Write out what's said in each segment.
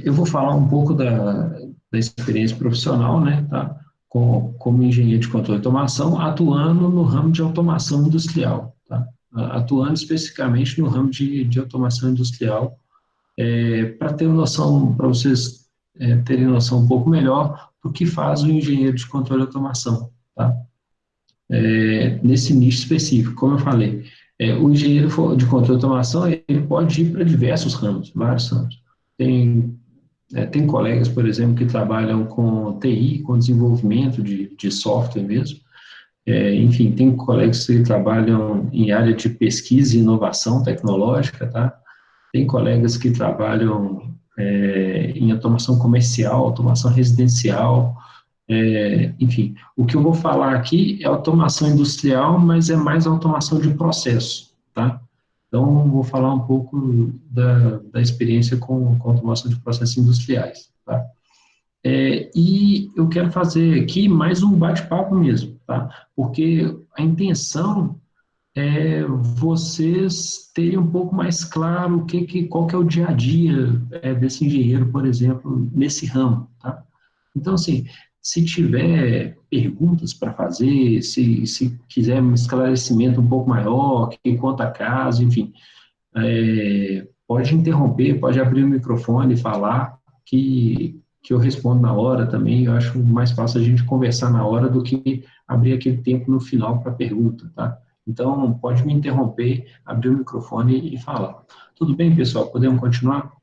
Eu vou falar um pouco da experiência profissional, né, tá? Como engenheiro de controle de automação, atuando no ramo de automação industrial, tá? Atuando especificamente no ramo de automação industrial, para ter noção, para vocês terem noção um pouco melhor do que faz o engenheiro de controle de automação, tá? Nesse nicho específico, como eu falei, o engenheiro de controle de automação, ele pode ir para diversos ramos, vários ramos. Tem colegas, por exemplo, que trabalham com TI, com desenvolvimento de software mesmo. Enfim, tem colegas que trabalham em área de pesquisa e inovação tecnológica, tá? Tem colegas que trabalham em automação comercial, automação residencial, enfim. O que eu vou falar aqui é automação industrial, mas é mais automação de processo, tá? Então, vou falar um pouco da experiência com automação de processos industriais, tá? E eu quero fazer aqui mais um bate-papo mesmo, tá? Porque a intenção é vocês terem um pouco mais claro qual que é o dia a dia desse engenheiro, por exemplo, nesse ramo, tá? Então, assim, se tiver perguntas para fazer, se quiser um esclarecimento um pouco maior, que conta caso, enfim, pode interromper, pode abrir o microfone e falar que eu respondo na hora também. Eu acho mais fácil a gente conversar na hora do que abrir aquele tempo no final para pergunta, tá? Então, pode me interromper, abrir o microfone e falar. Tudo bem, pessoal? Podemos continuar?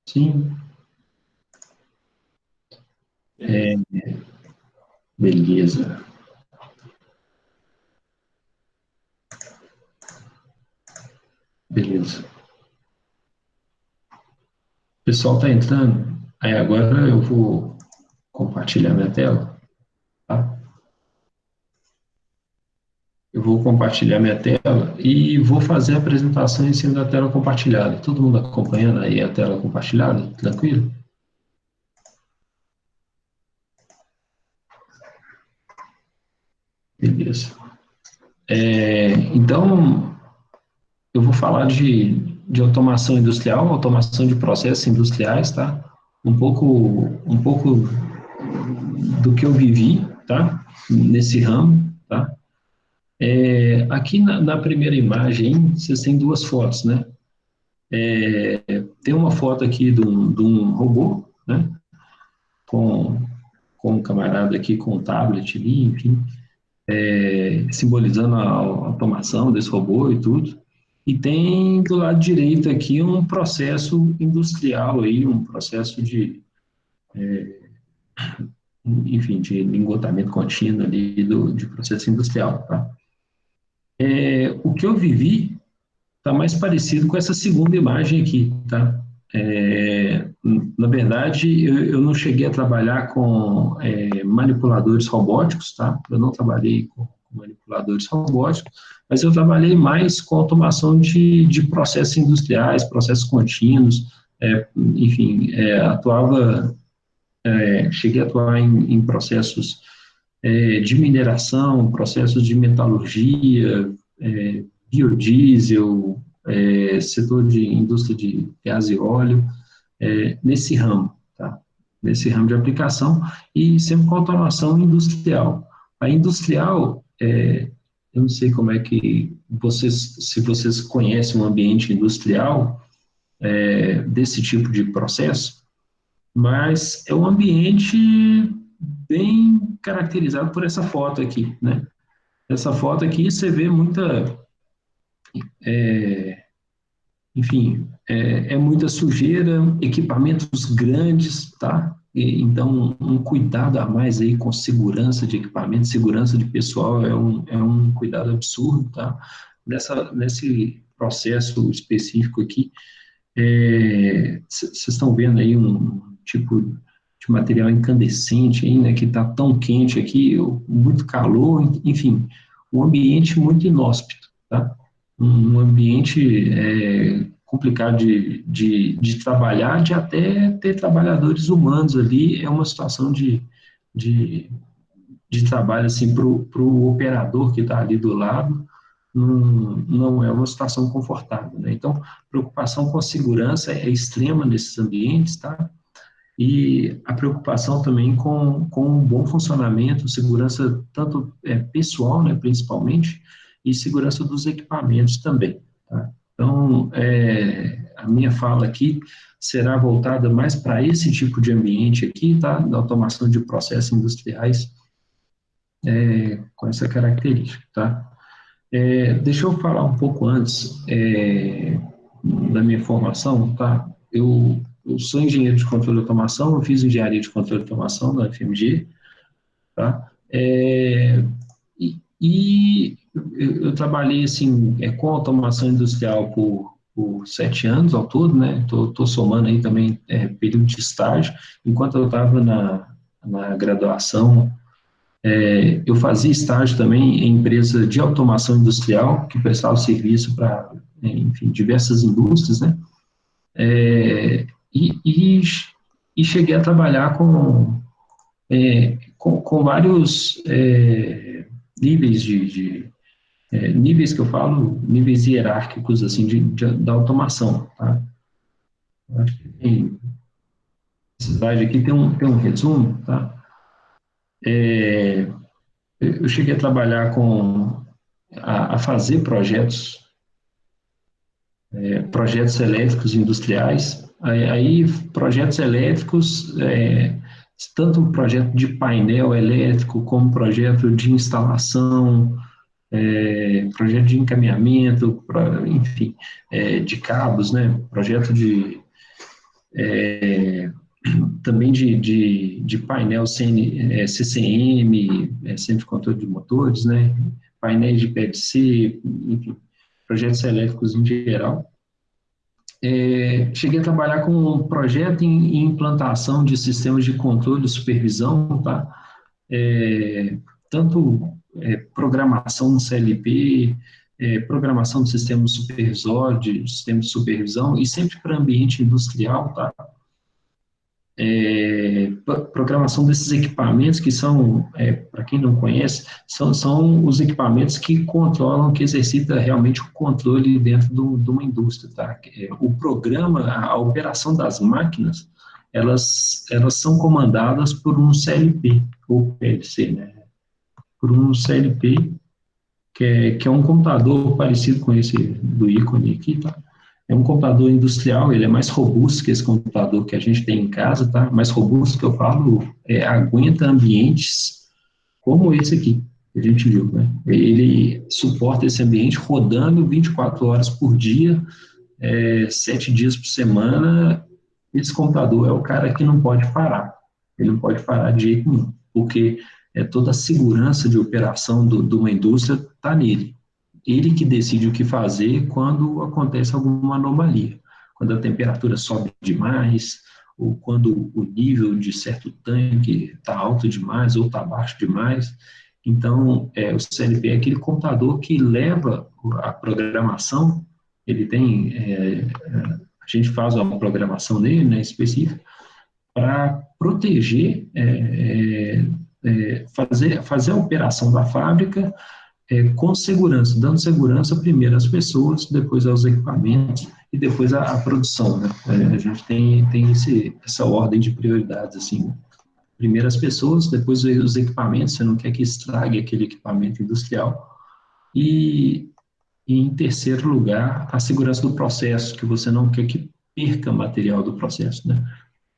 Sim, Beleza. beleza, beleza. O pessoal está entrando. Aí agora eu vou compartilhar minha tela, tá? Eu vou compartilhar minha tela e vou fazer a apresentação em cima da tela compartilhada. Todo mundo acompanhando aí a tela compartilhada? Tranquilo? Beleza. Então, eu vou falar de automação industrial, automação de processos industriais, tá? Um pouco do que eu vivi, tá? Nesse ramo, tá? Aqui na primeira imagem, vocês têm duas fotos, né? Tem uma foto aqui de um robô, né? Com, com um camarada aqui com um tablet ali, enfim, simbolizando a automação desse robô e tudo. E tem do lado direito aqui um processo industrial aí, um processo enfim, de engotamento contínuo ali de processo industrial, tá? O que eu vivi está mais parecido com essa segunda imagem aqui, tá? Na verdade, eu não cheguei a trabalhar com manipuladores robóticos, tá? Eu não trabalhei com manipuladores robóticos, mas eu trabalhei mais com automação de processos industriais, processos contínuos, enfim, cheguei a atuar em processos de mineração, processos de metalurgia, biodiesel, setor de indústria de gás e óleo, nesse ramo, tá? Nesse ramo de aplicação e sempre com automação industrial. A industrial, eu não sei como é que se vocês conhecem o ambiente industrial desse tipo de processo, mas é um ambiente bem caracterizado por essa foto aqui, né? Essa foto aqui você vê muita, enfim, muita sujeira, equipamentos grandes, tá? Então, um cuidado a mais aí com segurança de equipamento, segurança de pessoal, é um cuidado absurdo, tá? Nesse processo específico aqui, vocês estão vendo aí um tipo de material incandescente aí, né, que está tão quente aqui, muito calor, enfim, um ambiente muito inóspito, tá? Um ambiente complicado de trabalhar, de até ter trabalhadores humanos ali, é uma situação de, de trabalho, assim, para o operador que está ali do lado, não é uma situação confortável, né? Então, preocupação com a segurança é extrema nesses ambientes, tá? E a preocupação também com um bom funcionamento, segurança tanto pessoal, né, principalmente, e segurança dos equipamentos também, tá? Então, a minha fala aqui será voltada mais para esse tipo de ambiente aqui, tá? Da automação de processos industriais com essa característica, tá? Deixa eu falar um pouco antes da minha formação, tá? Eu sou engenheiro de controle de automação, eu fiz engenharia de controle de automação na FMG, tá? E eu trabalhei, assim, com automação industrial por 7 anos ao todo, né? Tô somando aí também período de estágio. Enquanto eu estava na graduação, eu fazia estágio também em empresa de automação industrial, que prestava serviço para, enfim, diversas indústrias, né? É, e, e, e cheguei a trabalhar com vários níveis níveis que eu falo, níveis hierárquicos, assim, da automação, tá? Eu acho que esse slide aqui tem um resumo, tá? Eu cheguei a trabalhar a fazer projetos elétricos industriais. Aí projetos elétricos, tanto um projeto de painel elétrico, como projeto de instalação, projeto de encaminhamento, enfim, de cabos, né? Projeto também de painel CCM, Centro de Controle de Motores, né? Painéis de PLC, enfim, projetos elétricos em geral. Cheguei a trabalhar com um projeto em implantação de sistemas de controle e supervisão, tá? Tanto programação no CLP, programação de sistemas supervisórios, de sistemas de supervisão, e sempre para ambiente industrial, tá? Programação desses equipamentos que são, para quem não conhece, são os equipamentos que controlam, que exercita realmente o controle dentro de uma indústria, tá? O programa, a operação das máquinas, elas são comandadas por um CLP, ou PLC, né? Por um CLP, que é um computador parecido com esse do ícone aqui, tá? É um computador industrial, ele é mais robusto que esse computador que a gente tem em casa, tá? Mais robusto que eu falo, aguenta ambientes como esse aqui, que a gente viu, né? Ele suporta esse ambiente rodando 24 horas por dia, 7 dias por semana. Esse computador é o cara que não pode parar. Ele não pode parar de jeito nenhum, porque toda a segurança de operação de uma indústria está nele. Ele que decide o que fazer quando acontece alguma anomalia, quando a temperatura sobe demais, ou quando o nível de certo tanque está alto demais ou está baixo demais. Então, o CLP é aquele computador que leva a programação, ele tem, a gente faz uma programação nele, né, específica, para proteger, fazer a operação da fábrica com segurança, dando segurança primeiro às pessoas, depois aos equipamentos e depois à produção, né? A gente tem essa ordem de prioridades, assim, primeiro as pessoas, depois os equipamentos, você não quer que estrague aquele equipamento industrial, e, e em terceiro lugar, a segurança do processo, que você não quer que perca material do processo, né?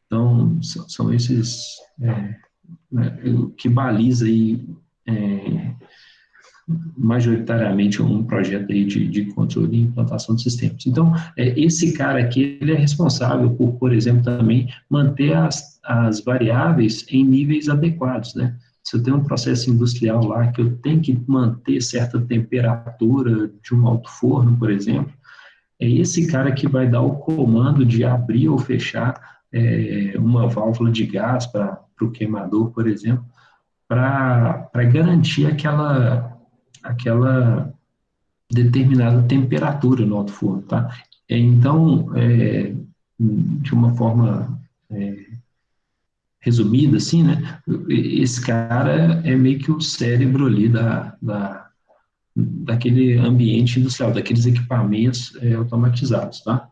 Então, são esses né, que baliza aí majoritariamente um projeto aí de controle e implantação de sistemas. Então, esse cara aqui, ele é responsável por exemplo, também manter as variáveis em níveis adequados, né? Se eu tenho um processo industrial lá que eu tenho que manter certa temperatura de um alto forno, por exemplo, é esse cara que vai dar o comando de abrir ou fechar uma válvula de gás para o queimador, por exemplo, para garantir aquela determinada temperatura no alto forno, tá? Então, de uma forma resumida, assim, né? Esse cara é meio que o cérebro ali daquele ambiente industrial, daqueles equipamentos automatizados, tá?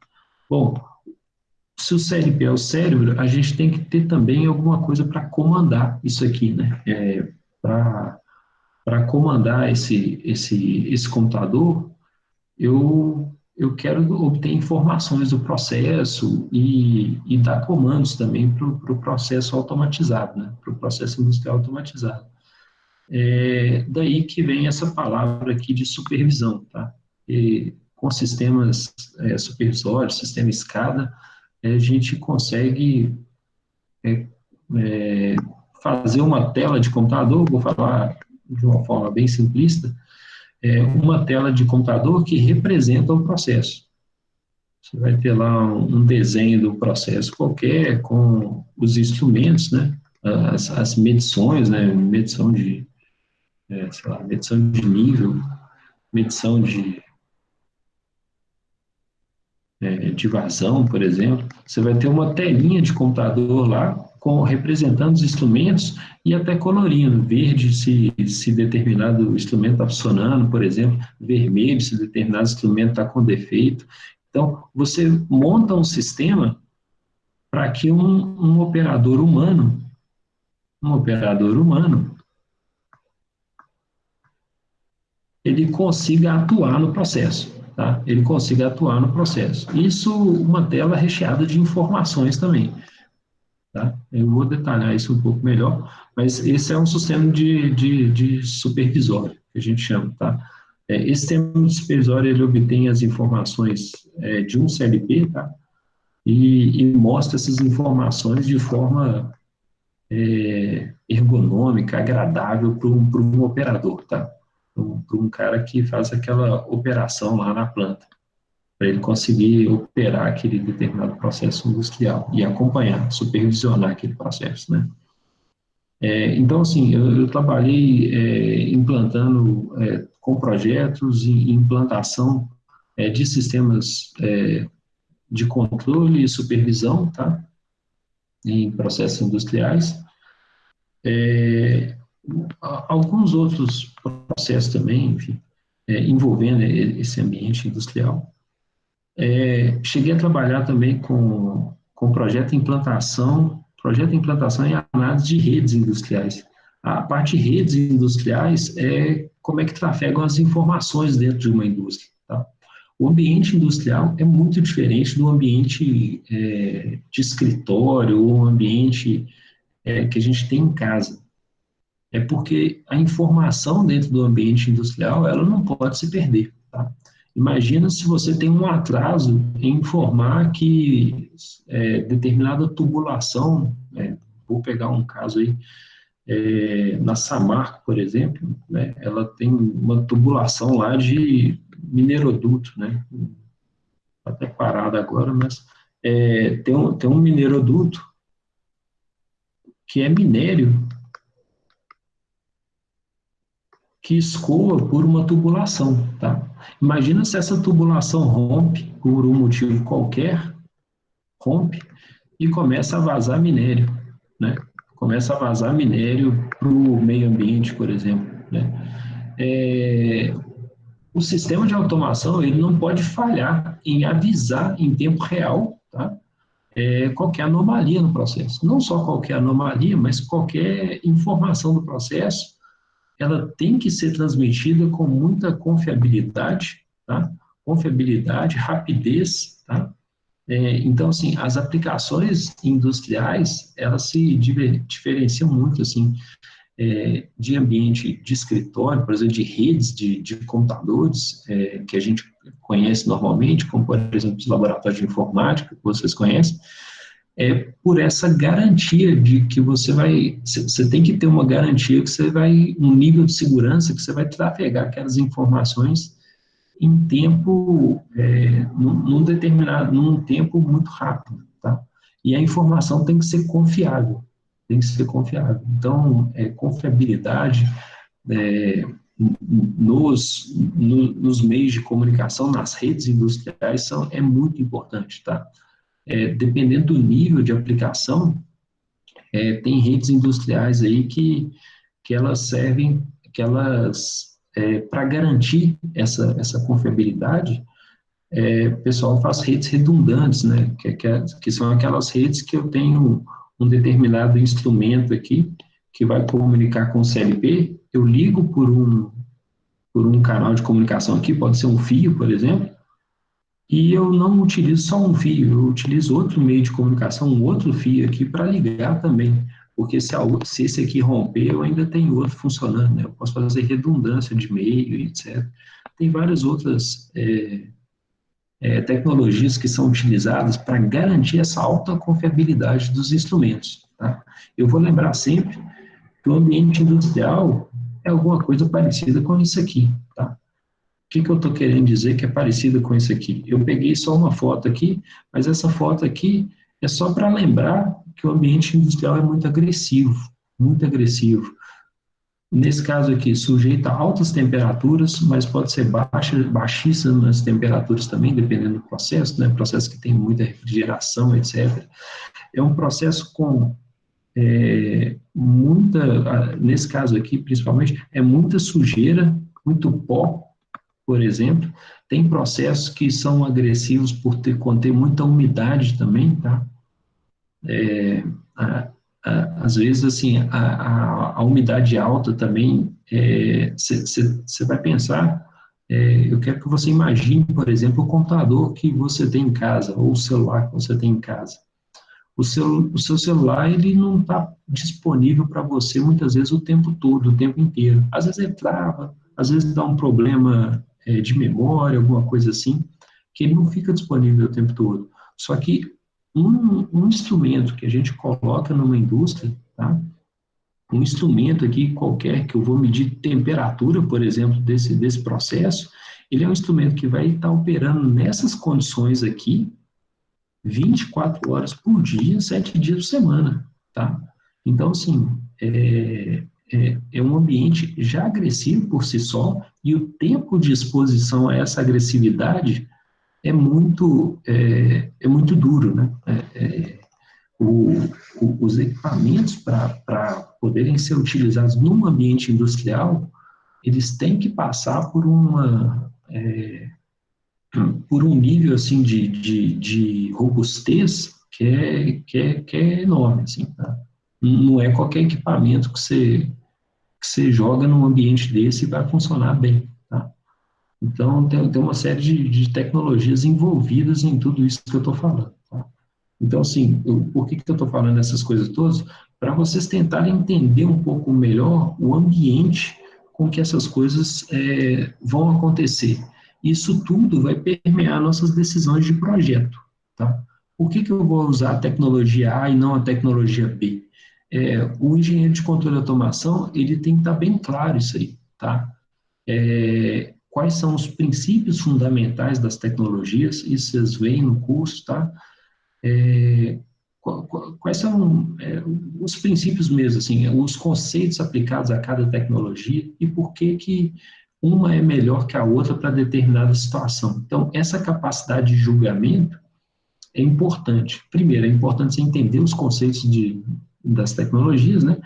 Bom, se o CLP é o cérebro, a gente tem que ter também alguma coisa para comandar isso aqui, né? Para comandar esse computador, eu quero obter informações do processo e dar comandos também para o processo automatizado, né? Para o processo industrial automatizado. Daí que vem essa palavra aqui de supervisão, tá? E com sistemas supervisórios, sistema SCADA, a gente consegue é, fazer uma tela de computador, vou falar de uma forma bem simplista, uma tela de computador que representa o processo. Você vai ter lá um desenho do processo qualquer, com os instrumentos, né? As medições, né? Sei lá, medição de nível, medição de vazão, por exemplo. Você vai ter uma telinha de computador lá, representando os instrumentos e até colorindo. Verde se determinado instrumento está funcionando, por exemplo. Vermelho se determinado instrumento está com defeito. Então, você monta um sistema para que um operador humano, ele consiga atuar no processo, tá? Ele consiga atuar no processo. Isso, uma tela recheada de informações também, tá? Eu vou detalhar isso um pouco melhor, mas esse é um sistema de supervisório, que a gente chama, tá? Esse sistema de supervisório, ele obtém as informações de um CLP, tá? E mostra essas informações de forma ergonômica, agradável para um operador, tá? Para um cara que faz aquela operação lá na planta, para ele conseguir operar aquele determinado processo industrial e acompanhar, supervisionar aquele processo, né? Então, assim, eu trabalhei implantando com projetos e implantação de sistemas de controle e supervisão, tá? Em processos industriais. Alguns outros processos também, enfim, envolvendo esse ambiente industrial. Cheguei a trabalhar também com projeto de implantação e análise de redes industriais. A parte de redes industriais é como é que trafegam as informações dentro de uma indústria. Tá? O ambiente industrial é muito diferente do ambiente de escritório ou um ambiente que a gente tem em casa. É porque a informação dentro do ambiente industrial, ela não pode se perder, tá? Imagina se você tem um atraso em informar que determinada tubulação, vou pegar um caso aí, na Samarco, por exemplo, né, ela tem uma tubulação lá de mineroduto, né? Está até parada agora, mas tem um mineroduto que é minério que escoa por uma tubulação, tá? Imagina se essa tubulação rompe por um motivo qualquer, rompe e começa a vazar minério, né? Começa a vazar minério para o meio ambiente, por exemplo, né? O sistema de automação ele não pode falhar em avisar em tempo real, tá? Qualquer anomalia no processo. Não só qualquer anomalia, mas qualquer informação do processo ela tem que ser transmitida com muita confiabilidade, tá? Confiabilidade, rapidez, tá? Então, assim, as aplicações industriais, elas se diferenciam muito, assim, de ambiente de escritório, por exemplo, de redes de computadores, que a gente conhece normalmente, como, por exemplo, os laboratórios de informática, que vocês conhecem, por essa garantia de que você tem que ter uma garantia que você vai, um nível de segurança que você vai trafegar aquelas informações em tempo, num tempo muito rápido, tá? E a informação tem que ser confiável, tem que ser confiável. Então, confiabilidade nos meios de comunicação, nas redes industriais, é muito importante, tá? Dependendo do nível de aplicação, tem redes industriais aí que elas servem, que elas para garantir essa confiabilidade, o pessoal faz redes redundantes, né? Que são aquelas redes que eu tenho um determinado instrumento aqui que vai comunicar com o CLP, eu ligo por um canal de comunicação aqui, pode ser um fio, por exemplo, e eu não utilizo só um fio, eu utilizo outro meio de comunicação, um outro fio aqui para ligar também, porque se esse aqui romper, eu ainda tenho outro funcionando, né? Eu posso fazer redundância de meio, etc. Tem várias outras tecnologias que são utilizadas para garantir essa alta confiabilidade dos instrumentos. Tá? Eu vou lembrar sempre que o ambiente industrial é alguma coisa parecida com isso aqui. Tá? O que eu estou querendo dizer que é parecido com isso aqui? Eu peguei só uma foto aqui, mas essa foto aqui é só para lembrar que o ambiente industrial é muito agressivo, muito agressivo. Nesse caso aqui, sujeito a altas temperaturas, mas pode ser baixíssimo nas temperaturas também, dependendo do processo, né? Processo que tem muita refrigeração, etc. É um processo com nesse caso aqui, principalmente, é muita sujeira, muito pó, por exemplo. Tem processos que são agressivos por conter muita umidade também, tá? Às vezes, assim, a umidade alta também, você vai pensar, eu quero que você imagine, por exemplo, o computador que você tem em casa, ou o celular que você tem em casa. O seu celular, ele não está disponível para você, muitas vezes, o tempo todo, o tempo inteiro. Às vezes ele trava, às vezes dá um problema de memória, alguma coisa assim, que ele não fica disponível o tempo todo. Só que um instrumento que a gente coloca numa indústria, tá? Um instrumento aqui qualquer que eu vou medir temperatura, por exemplo, desse processo, ele é um instrumento que vai estar operando nessas condições aqui 24 horas por dia, 7 dias por semana, tá? Então, assim, é um ambiente já agressivo por si só e o tempo de exposição a essa agressividade é muito duro, né? O, os equipamentos para poderem ser utilizados num ambiente industrial, eles têm que passar por um nível assim de robustez que é enorme, assim, tá? Não é qualquer equipamento que você joga num ambiente desse e vai funcionar bem, tá? Então, tem uma série de tecnologias envolvidas em tudo isso que eu estou falando. Tá? Então, assim, por que eu estou falando essas coisas todas? Para vocês tentarem entender um pouco melhor o ambiente com que essas coisas vão acontecer. Isso tudo vai permear nossas decisões de projeto. Tá? Por que eu vou usar a tecnologia A e não a tecnologia B? O engenheiro de controle e automação, ele tem que estar bem claro isso aí. Tá? Quais são os princípios fundamentais das tecnologias, isso vocês veem no curso, tá? Quais são os princípios mesmo, assim, os conceitos aplicados a cada tecnologia e por que uma é melhor que a outra para determinada situação. Então, essa capacidade de julgamento é importante. Primeiro, é importante você entender os conceitos das tecnologias, né?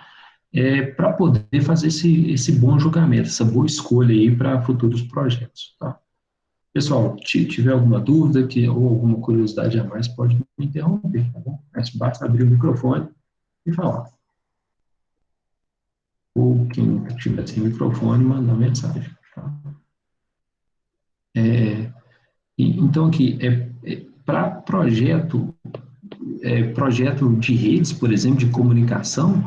Para poder fazer esse bom julgamento, essa boa escolha aí para futuros projetos, tá? Pessoal, tiver alguma dúvida ou alguma curiosidade a mais, pode me interromper, tá bom? Mas basta abrir o microfone e falar. Ou quem tiver sem microfone, mandar mensagem. Tá? Então, aqui, para projeto de redes, por exemplo, de comunicação,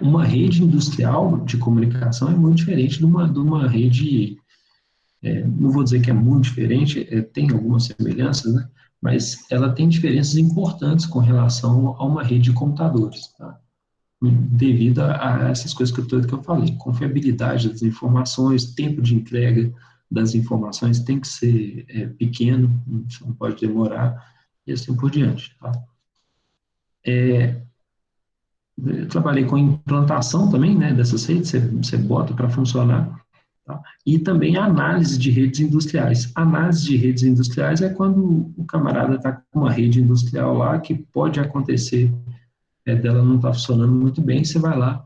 uma rede industrial de comunicação é muito diferente de uma rede. Não vou dizer que é muito diferente, tem algumas semelhanças, né? Mas ela tem diferenças importantes com relação a uma rede de computadores, tá? Devido a essas coisas que eu falei, confiabilidade das informações, tempo de entrega das informações tem que ser pequeno, não pode demorar, e assim por diante, tá? Eu trabalhei com implantação também, né, dessas redes, você bota para funcionar, tá? E também a análise de redes industriais. Análise de redes industriais é quando o camarada está com uma rede industrial lá que pode acontecer dela não estar funcionando muito bem, você vai lá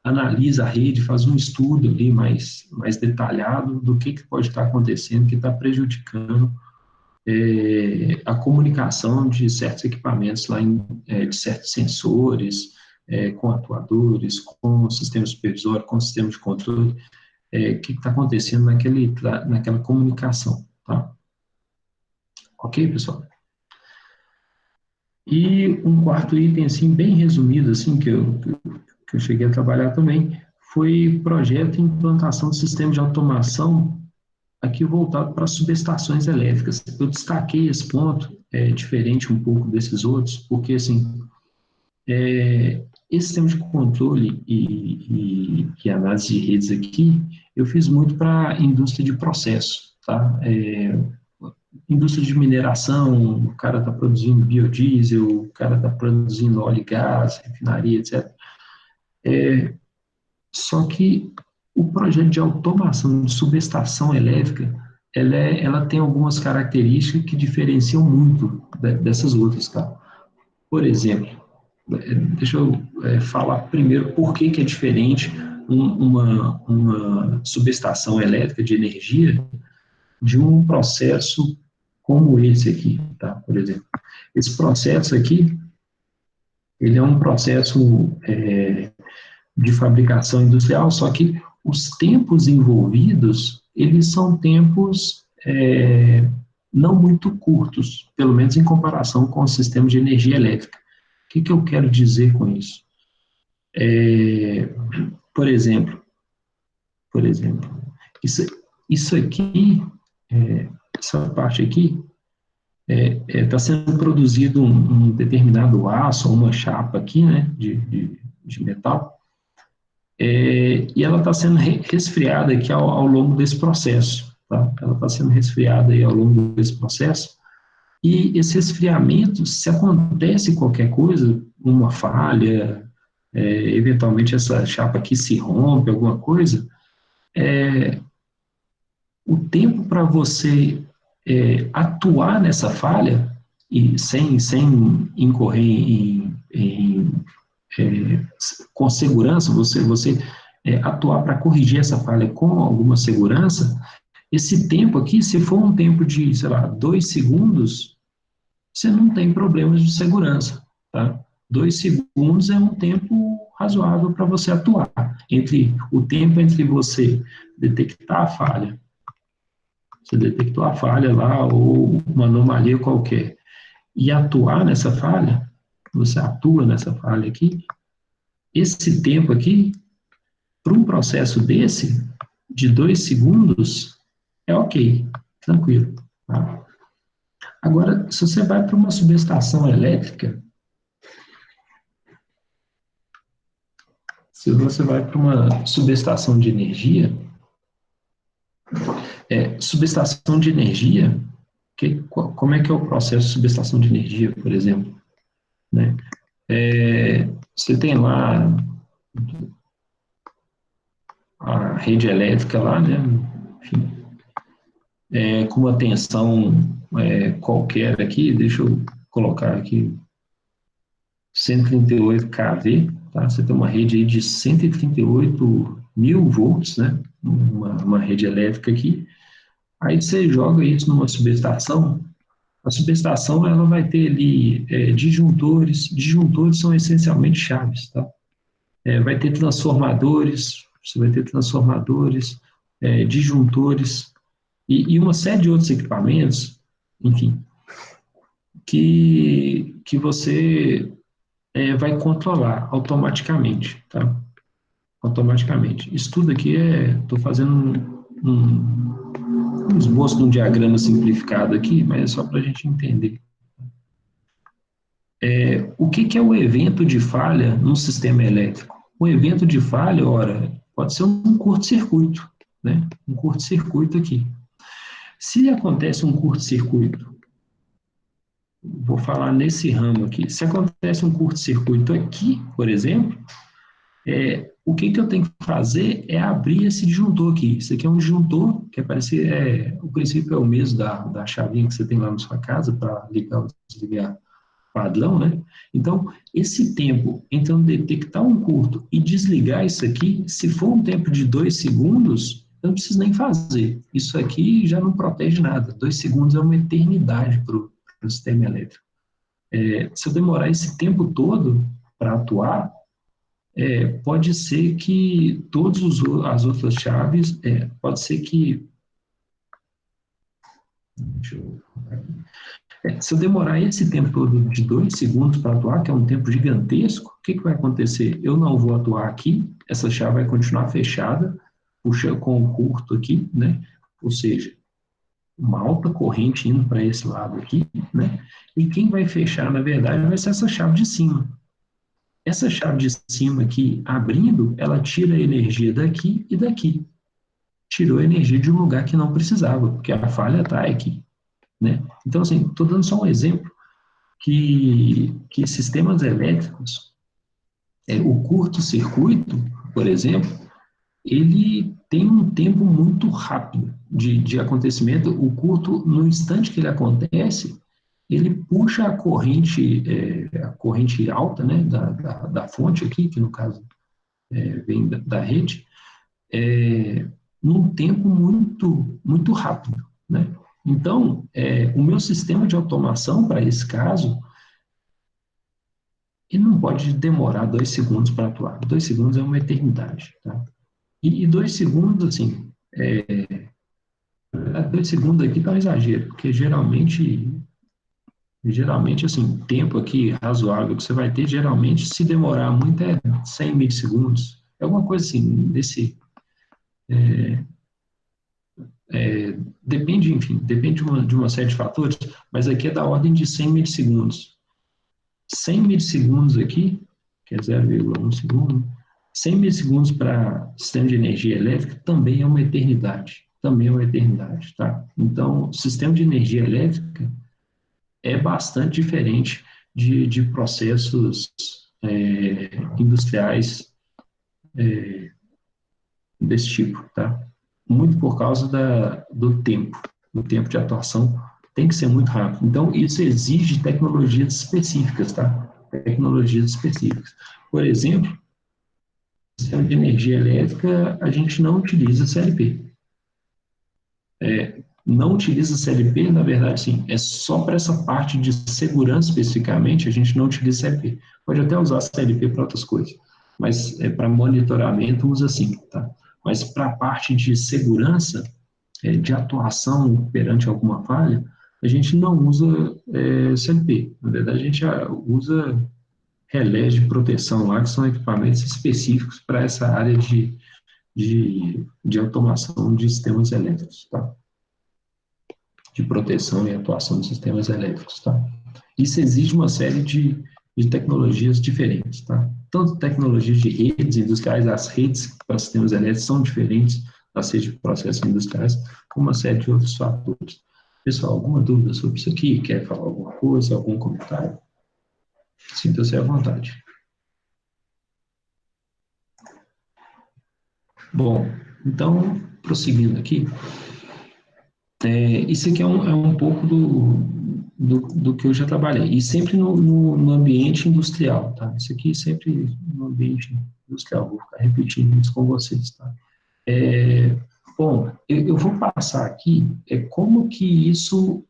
analisa a rede, faz um estudo ali mais detalhado do que pode estar acontecendo, que está prejudicando a comunicação de certos equipamentos lá, de certos sensores, com atuadores, com o sistema supervisório, com o sistema de controle, o que está acontecendo naquela comunicação, tá? Ok, pessoal? E um quarto item, assim, bem resumido, assim, que eu cheguei a trabalhar também, foi projeto e implantação de sistema de automação aqui voltado para subestações elétricas. Eu destaquei esse ponto, diferente um pouco desses outros, porque, assim, esse sistema de controle e análise de redes aqui, eu fiz muito para indústria de processo, tá? Indústria de mineração, o cara está produzindo biodiesel, o cara está produzindo óleo e gás, refinaria, etc. Só que o projeto de automação de subestação elétrica, ela tem algumas características que diferenciam muito dessas outras, tá? Por exemplo, deixa eu falar primeiro por que é diferente uma subestação elétrica de energia de um processo como esse aqui, tá? Por exemplo, esse processo aqui, ele é um processo de fabricação industrial, só que os tempos envolvidos, eles são tempos não muito curtos, pelo menos em comparação com o sistema de energia elétrica. O que eu quero dizer com isso? Por exemplo, isso, isso aqui, essa parte aqui, está sendo produzido um determinado aço, uma chapa aqui, né, de metal, e ela está sendo resfriada aqui ao longo desse processo, tá? Ela está sendo resfriada aí ao longo desse processo, e esse resfriamento, se acontece qualquer coisa, uma falha, eventualmente essa chapa aqui se rompe, alguma coisa, o tempo para você atuar nessa falha, e sem incorrer com segurança, você atuar para corrigir essa falha com alguma segurança, esse tempo aqui, se for um tempo de, sei lá, 2 segundos, você não tem problemas de segurança, tá? 2 segundos é um tempo razoável para você atuar. O tempo entre você detectar a falha, você detectou a falha lá, ou uma anomalia qualquer, e atuar nessa falha, você atua nessa falha aqui, esse tempo aqui, para um processo desse, de 2 segundos, é ok, tranquilo. Tá? Agora, se você vai para uma subestação elétrica, se você vai para uma subestação de energia, subestação de energia, como é que é o processo de subestação de energia, por exemplo? Né? Você tem lá a rede elétrica lá, né? Enfim, com uma tensão qualquer aqui, deixa eu colocar aqui 138 kV, tá? Você tem uma rede aí de 138 mil volts, né? Uma rede elétrica aqui. Aí você joga isso numa subestação. A subestação ela vai ter ali disjuntores. Disjuntores são essencialmente chaves, tá? Vai ter transformadores. Você vai ter transformadores, disjuntores e uma série de outros equipamentos, enfim, que você vai controlar automaticamente, tá? Automaticamente. Isso tudo aqui estou fazendo um esboço de um diagrama simplificado aqui, mas é só para a gente entender. O que é o evento de falha num sistema elétrico? O evento de falha, ora, pode ser um curto-circuito, né? Um curto-circuito aqui. Se acontece um curto-circuito, vou falar nesse ramo aqui, se acontece um curto-circuito aqui, por exemplo, o que eu tenho que fazer é abrir esse disjuntor aqui. Isso aqui é um disjuntor, que o princípio é o mesmo da chavinha que você tem lá na sua casa para ligar ou desligar padrão, né? Então, esse tempo entre eu detectar um curto e desligar isso aqui, se for um tempo de 2 segundos, eu não preciso nem fazer. Isso aqui já não protege nada. 2 segundos é uma eternidade para o sistema elétrico. Se eu demorar esse tempo todo para atuar, pode ser que todas as outras chaves, pode ser que. Deixa eu, se eu demorar esse tempo todo de 2 segundos para atuar, que é um tempo gigantesco, o que vai acontecer? Eu não vou atuar aqui, essa chave vai continuar fechada, puxa com o curto aqui, né? Ou seja, uma alta corrente indo para esse lado aqui, né? E quem vai fechar, na verdade, vai ser essa chave de cima. Essa chave de cima aqui, abrindo, ela tira a energia daqui e daqui. Tirou a energia de um lugar que não precisava, porque a falha está aqui, né? Então, assim, estou dando só um exemplo que sistemas elétricos, o curto-circuito, por exemplo, ele tem um tempo muito rápido de acontecimento. O curto, no instante que ele acontece, ele puxa a corrente alta, né, da fonte aqui, que no caso vem da rede, num tempo muito, muito rápido, né? Então, o meu sistema de automação, para esse caso, ele não pode demorar 2 segundos para atuar. 2 segundos é uma eternidade, tá? E 2 segundos, assim, 2 segundos aqui tá um exagero, porque geralmente, assim, tempo aqui razoável que você vai ter, geralmente, se demorar muito, 100 milissegundos. É alguma coisa assim, depende, enfim, depende de uma série de fatores, mas aqui é da ordem de 100 milissegundos. 100 milissegundos aqui, que é 0,1 segundo, 100 milissegundos para sistema de energia elétrica também é uma eternidade. Também é uma eternidade, tá? Então, o sistema de energia elétrica é bastante diferente de processos industriais desse tipo, tá? Muito por causa do tempo de atuação tem que ser muito rápido. Então, isso exige tecnologias específicas, tá? Tecnologias específicas. Por exemplo, no sistema de energia elétrica, a gente não utiliza CLP. Não utiliza CLP, na verdade, sim, é só para essa parte de segurança especificamente, a gente não utiliza CLP. Pode até usar CLP para outras coisas, mas para monitoramento usa sim, tá? Mas para a parte de segurança, de atuação perante alguma falha, a gente não usa CLP. Na verdade, a gente usa relés de proteção lá, que são equipamentos específicos para essa área de automação de sistemas elétricos, tá? De proteção e atuação de sistemas elétricos, tá? Isso exige uma série de tecnologias diferentes, tá? Tanto tecnologias de redes industriais, as redes para sistemas elétricos são diferentes das redes de processos industriais, como uma série de outros fatores. Pessoal, alguma dúvida sobre isso aqui? Quer falar alguma coisa, algum comentário? Sinta-se à vontade. Bom, então, prosseguindo aqui, isso aqui é um pouco do que eu já trabalhei, e sempre no ambiente industrial, tá? Isso aqui sempre no ambiente industrial, vou ficar repetindo isso com vocês, tá? Bom, eu vou passar aqui como que isso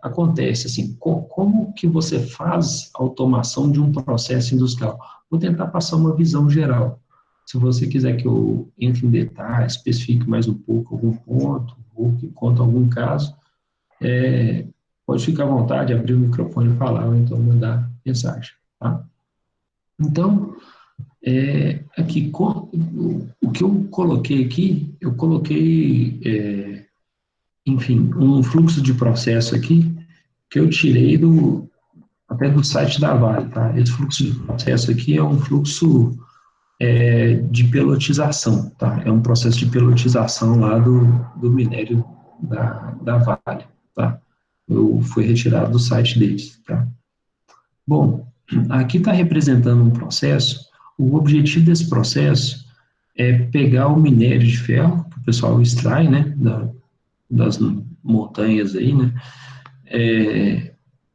acontece, assim, como que você faz a automação de um processo industrial. Vou tentar passar uma visão geral. Se você quiser que eu entre em detalhes, especifique mais um pouco algum ponto, ou que conte algum caso, pode ficar à vontade, abrir o microfone e falar, ou então mandar mensagem, tá? Então, aqui, o que eu coloquei aqui, eu coloquei, enfim, um fluxo de processo aqui, que eu tirei até do site da Vale, tá? Esse fluxo de processo aqui é um fluxo de pelotização, tá? É um processo de pelotização lá do minério da Vale, tá? Foi retirado do site deles, tá? Bom, aqui está representando um processo. O objetivo desse processo é pegar o minério de ferro, que o pessoal extrai, né, das montanhas aí, né,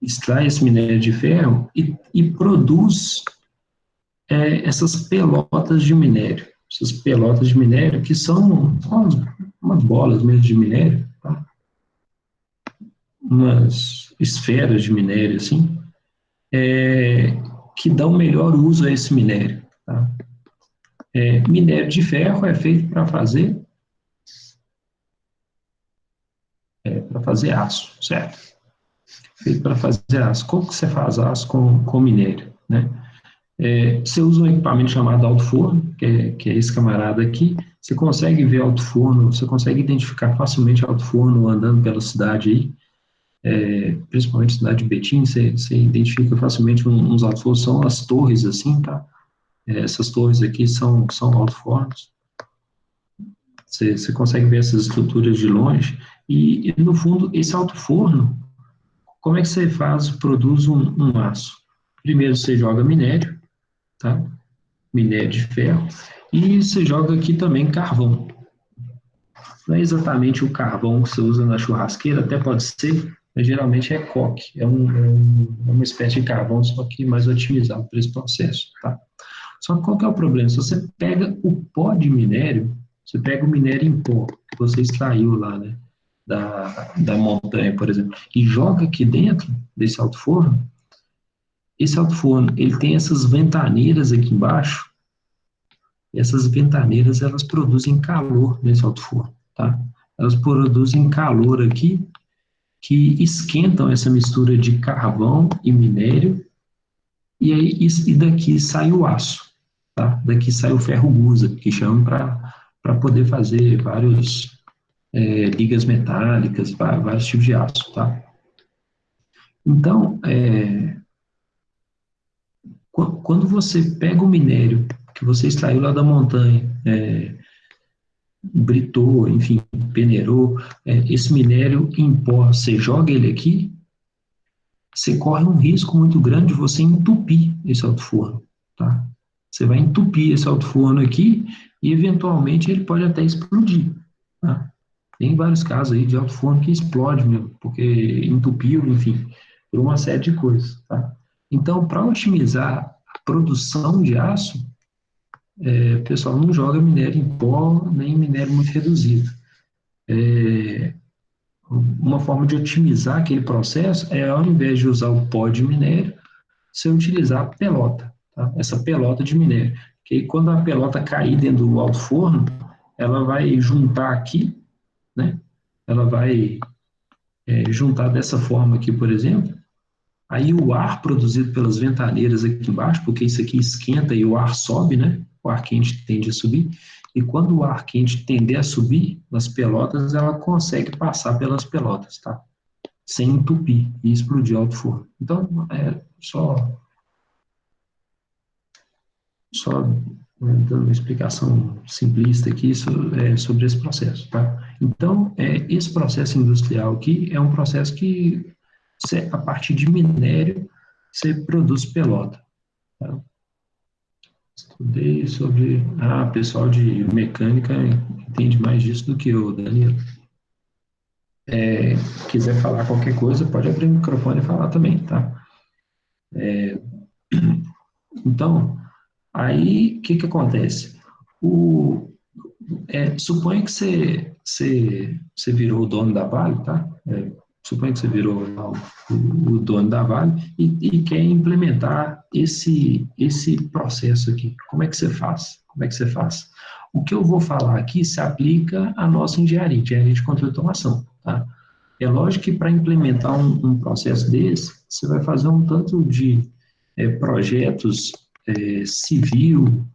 extrai esse minério de ferro e produz essas pelotas de minério. Essas pelotas de minério que são umas bolas mesmo de minério, tá? Umas esferas de minério, assim, que dão melhor uso a esse minério. Tá? Minério de ferro é feito para fazer aço, certo? Feito para fazer aço. Como que você faz aço com minério, né? Você usa um equipamento chamado alto-forno, que é esse camarada aqui. Você consegue ver alto-forno, você consegue identificar facilmente alto-forno andando pela cidade aí, principalmente cidade de Betim, você identifica facilmente uns alto-fornos, são as torres assim, tá? Essas torres aqui são alto-fornos. Você consegue ver essas estruturas de longe. E no fundo, esse alto-forno, como é que você produz um aço? Primeiro você joga minério, tá? Minério de ferro, e você joga aqui também carvão. Não é exatamente o carvão que você usa na churrasqueira, até pode ser, mas geralmente é coque, uma espécie de carvão, só que mais otimizado para esse processo, tá? Só que qual que é o problema? Se você pega o pó de minério, você pega o minério em pó, que você extraiu lá, né, da montanha, por exemplo, e joga aqui dentro desse alto-forno, esse alto-forno, ele tem essas ventaneiras aqui embaixo, e essas ventaneiras, elas produzem calor nesse alto-forno, tá? Elas produzem calor aqui, que esquentam essa mistura de carvão e minério, e aí e daqui sai o aço, tá? Daqui sai o ferro gusa, que chamam para poder fazer vários ligas metálicas, vários tipos de aço, tá? Então, quando você pega o minério que você extraiu lá da montanha, britou, enfim, peneirou, esse minério em pó, você joga ele aqui, você corre um risco muito grande de você entupir esse alto-forno, tá? Você vai entupir esse alto-forno aqui e, eventualmente, ele pode até explodir, tá? Tem vários casos aí de alto-forno que explode mesmo, porque entupiu, enfim, por uma série de coisas, tá? Então, para otimizar a produção de aço, o pessoal não joga minério em pó, nem minério muito reduzido. Uma forma de otimizar aquele processo é, ao invés de usar o pó de minério, você utilizar a pelota, tá? Essa pelota de minério. Que aí, quando a pelota cair dentro do alto forno, ela vai juntar aqui, né? Ela vai juntar dessa forma aqui, por exemplo. Aí o ar produzido pelas ventaneiras aqui embaixo, porque isso aqui esquenta e o ar sobe, né? O ar quente tende a subir. E quando o ar quente tender a subir nas pelotas, ela consegue passar pelas pelotas, tá? Sem entupir e explodir o alto forno. Então, só dando uma explicação simplista aqui sobre esse processo, tá? Então, esse processo industrial aqui é um processo que, a partir de minério, você produz pelota, tá? Estudei sobre... pessoal de mecânica entende mais disso do que eu, Danilo. Quiser falar qualquer coisa, pode abrir o microfone e falar também, tá? Então, aí, o que acontece? Suponha que você virou o dono da Vale, tá? Suponha que você virou o dono da Vale e quer implementar esse processo aqui. Como é que você faz? Como é que você faz? O que eu vou falar aqui se aplica à nossa engenharia de controle de automação, tá? É lógico que para implementar um processo desse, você vai fazer um tanto de projetos civil,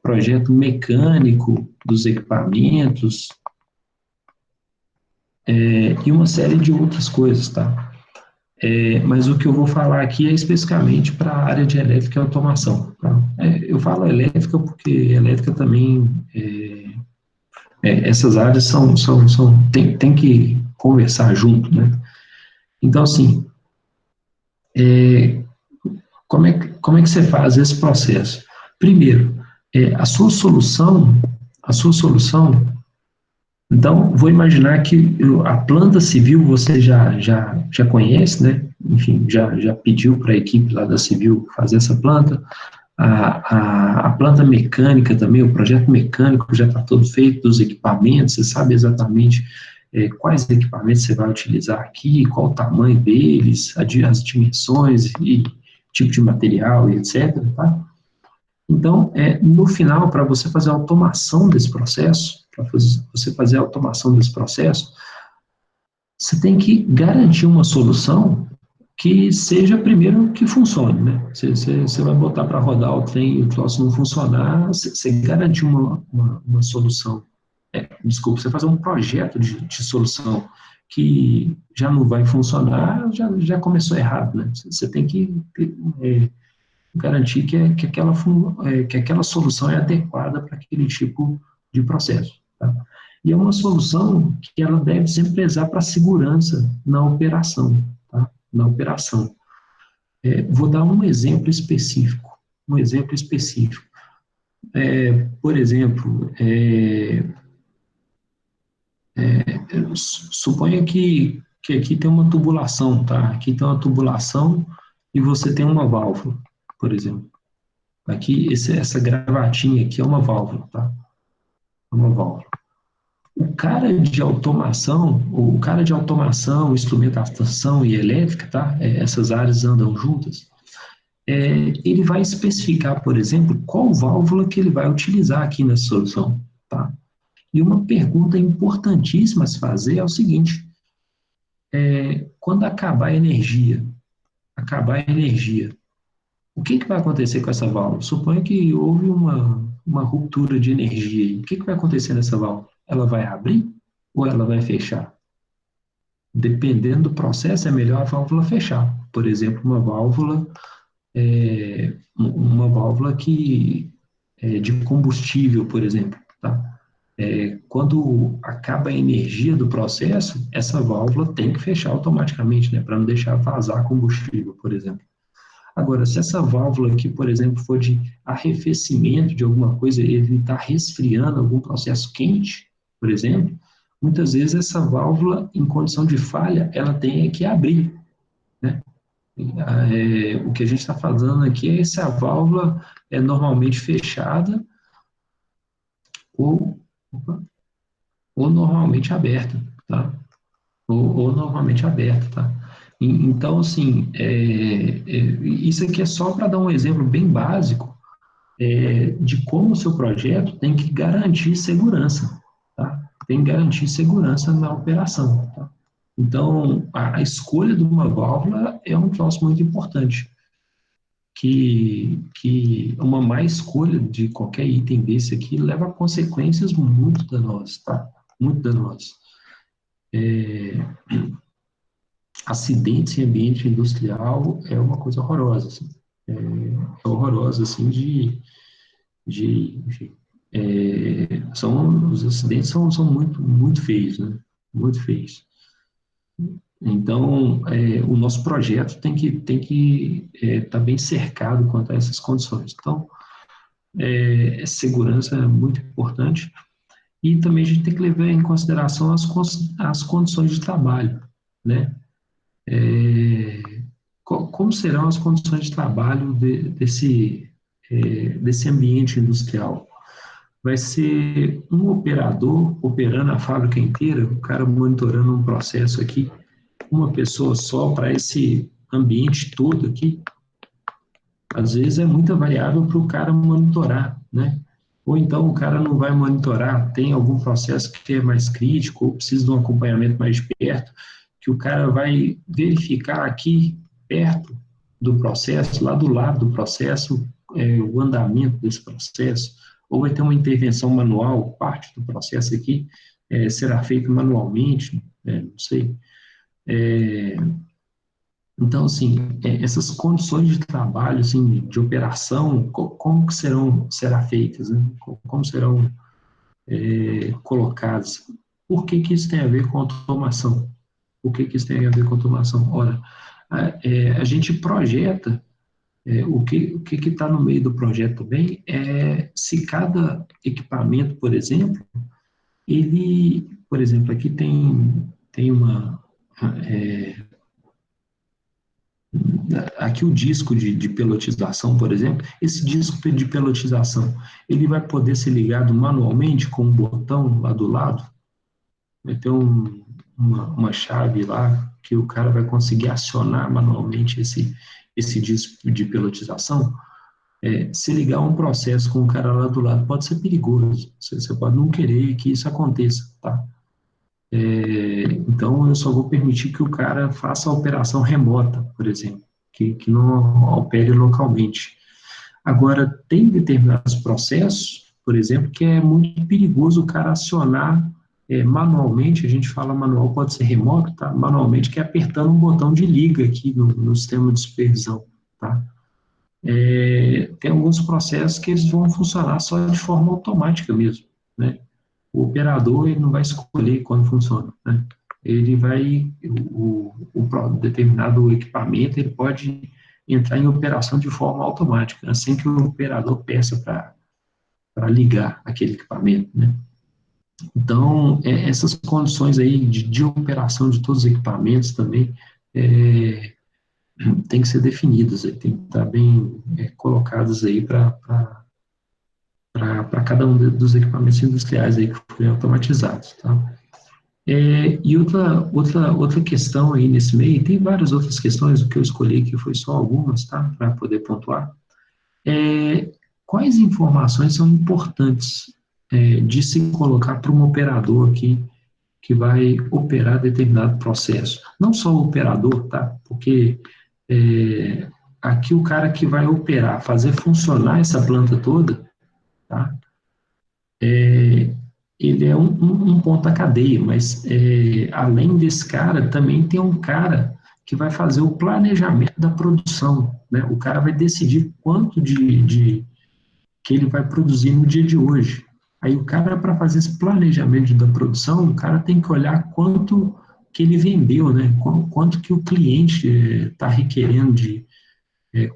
projeto mecânico dos equipamentos, e uma série de outras coisas, tá? Mas o que eu vou falar aqui é especificamente para a área de elétrica e automação. Tá? Eu falo elétrica porque elétrica também, essas áreas tem que conversar junto, né? Então, assim, como é que você faz esse processo? Primeiro, a sua solução Então, vou imaginar que a planta civil você já conhece, né? Enfim, já pediu para a equipe lá da civil fazer essa planta. A planta mecânica também, o projeto mecânico já está todo feito, dos equipamentos, você sabe exatamente quais equipamentos você vai utilizar aqui, qual o tamanho deles, as dimensões e tipo de material e etc. Tá? Então, no final, para você fazer a automação desse processo, para você fazer a automação desse processo, você tem que garantir uma solução que seja primeiro que funcione, né? Você vai botar para rodar o trem e o troço não funcionar, você garantir uma solução. Desculpa, você fazer um projeto de solução que já não vai funcionar, já começou errado, né? Você tem que é, garantir que aquela solução é adequada para aquele tipo de processo. Tá? E é uma solução que ela deve sempre prezar para a segurança na operação. Tá? Na operação. Vou dar um exemplo específico. Um exemplo específico. Por exemplo, suponha que aqui tem uma tubulação, tá? Aqui tem uma tubulação e você tem uma válvula, por exemplo. Aqui, essa gravatinha aqui é uma válvula, tá? É uma válvula. O cara de automação, instrumentação e elétrica, tá? Essas áreas andam juntas. Ele vai especificar, por exemplo, qual válvula que ele vai utilizar aqui na solução, tá? E uma pergunta importantíssima a se fazer é o seguinte: quando acabar a energia, o que vai acontecer com essa válvula? Suponha que houve uma ruptura de energia. O que vai acontecer nessa válvula? Ela vai abrir ou ela vai fechar? Dependendo do processo, é melhor a válvula fechar. Por exemplo, uma válvula que de combustível, por exemplo, tá? Quando acaba a energia do processo, essa válvula tem que fechar automaticamente, né, para não deixar vazar combustível, por exemplo. Agora, se essa válvula aqui, por exemplo, for de arrefecimento de alguma coisa, ele está resfriando algum processo quente, por exemplo, muitas vezes essa válvula, em condição de falha, ela tem que abrir, né? O que a gente está falando aqui é se a válvula é normalmente fechada ou, ou normalmente aberta, tá? Ou normalmente aberta, tá? Então, assim, isso aqui é só para dar um exemplo bem básico de como o seu projeto tem que garantir segurança, tá? Tem que garantir segurança na operação, tá? Então, a escolha de uma válvula é um troço muito importante, que uma má escolha de qualquer item desse aqui leva a consequências muito danosas, tá? Muito danosas. Acidentes em ambiente industrial é uma coisa horrorosa, assim. Horrorosa, assim, enfim, os acidentes são muito feios, né? Muito feios. Então, o nosso projeto tem que estar bem cercado quanto a essas condições. Então, segurança é muito importante e também a gente tem que levar em consideração as condições de trabalho, né? Como serão as condições de trabalho desse ambiente industrial? Vai ser um operador operando a fábrica inteira, o cara monitorando um processo aqui, uma pessoa só para esse ambiente todo aqui. Às vezes é muita variável para o cara monitorar, né? Ou então o cara não vai monitorar, tem algum processo que é mais crítico, ou precisa de um acompanhamento mais de perto, que o cara vai verificar aqui perto do processo, lá do lado do processo, o andamento desse processo, ou vai ter uma intervenção manual, parte do processo aqui será feito manualmente, não sei. Então, assim, essas condições de trabalho, assim, de operação, como que será feitas, né? Como serão colocadas? Por que isso tem a ver com automação? Por que isso tem a ver com automação? Ora, a gente projeta, o que está no meio do projeto também é se cada equipamento, por exemplo, ele por exemplo, aqui tem uma... aqui o disco de pelotização, por exemplo, esse disco de pelotização, ele vai poder ser ligado manualmente com um botão lá do lado, vai ter uma chave lá que o cara vai conseguir acionar manualmente esse disco de pelotização. Se ligar um processo com o cara lá do lado pode ser perigoso, você pode não querer que isso aconteça, tá? Então, eu só vou permitir que o cara faça a operação remota, por exemplo, que não opere localmente. Agora, tem determinados processos, por exemplo, que é muito perigoso o cara acionar manualmente, a gente fala manual, pode ser remoto, tá? Manualmente, que é apertando um botão de liga aqui no sistema de supervisão, tá? Tem alguns processos que eles vão funcionar só de forma automática mesmo, né? O operador ele não vai escolher quando funciona, né? Ele vai, determinado equipamento, ele pode entrar em operação de forma automática, assim que o operador peça para ligar aquele equipamento, né? Então, essas condições aí de operação de todos os equipamentos também tem que ser definidas, tem que estar bem colocadas aí para cada um dos equipamentos industriais aí que forem automatizados, tá? E outra questão aí nesse meio, tem várias outras questões, o que eu escolhi aqui foi só algumas, tá, para poder pontuar. Quais informações são importantes de se colocar para um operador aqui que vai operar determinado processo? Não só o operador, tá, porque aqui o cara que vai operar, fazer funcionar essa planta toda, tá, ele é um ponto da cadeia, mas além desse cara, também tem um cara que vai fazer o planejamento da produção, né? O cara vai decidir quanto que ele vai produzir no dia de hoje. Aí o cara, para fazer esse planejamento da produção, o cara tem que olhar quanto que ele vendeu, né? Quanto que o cliente está requerendo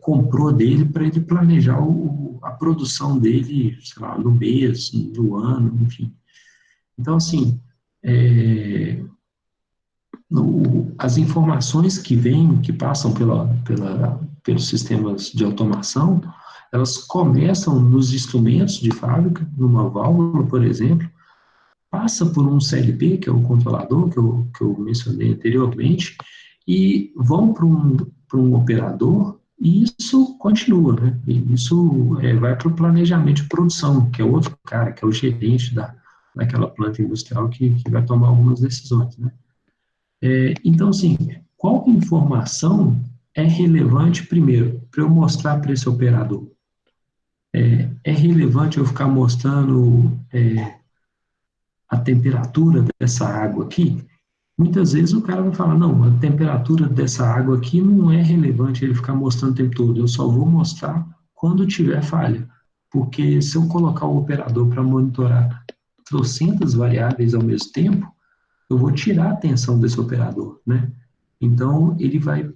comprou dele para ele planejar a produção dele, sei lá, no mês, no ano, enfim. Então, assim, as informações que vêm, que passam pelos sistemas de automação, elas começam nos instrumentos de fábrica, numa válvula, por exemplo, passa por um CLP, que é o controlador, que eu mencionei anteriormente, e vão para um operador, e isso continua, né? E isso vai para o planejamento de produção, que é outro cara, que é o gerente daquela planta industrial que vai tomar algumas decisões, né? Então, assim, qual informação é relevante, primeiro, para eu mostrar para esse operador? É relevante eu ficar mostrando a temperatura dessa água aqui? Muitas vezes o cara vai falar, não, a temperatura dessa água aqui não é relevante ele ficar mostrando o tempo todo, eu só vou mostrar quando tiver falha. Porque se eu colocar o operador para monitorar trocentas variáveis ao mesmo tempo, eu vou tirar a atenção desse operador, né? Então, ele vai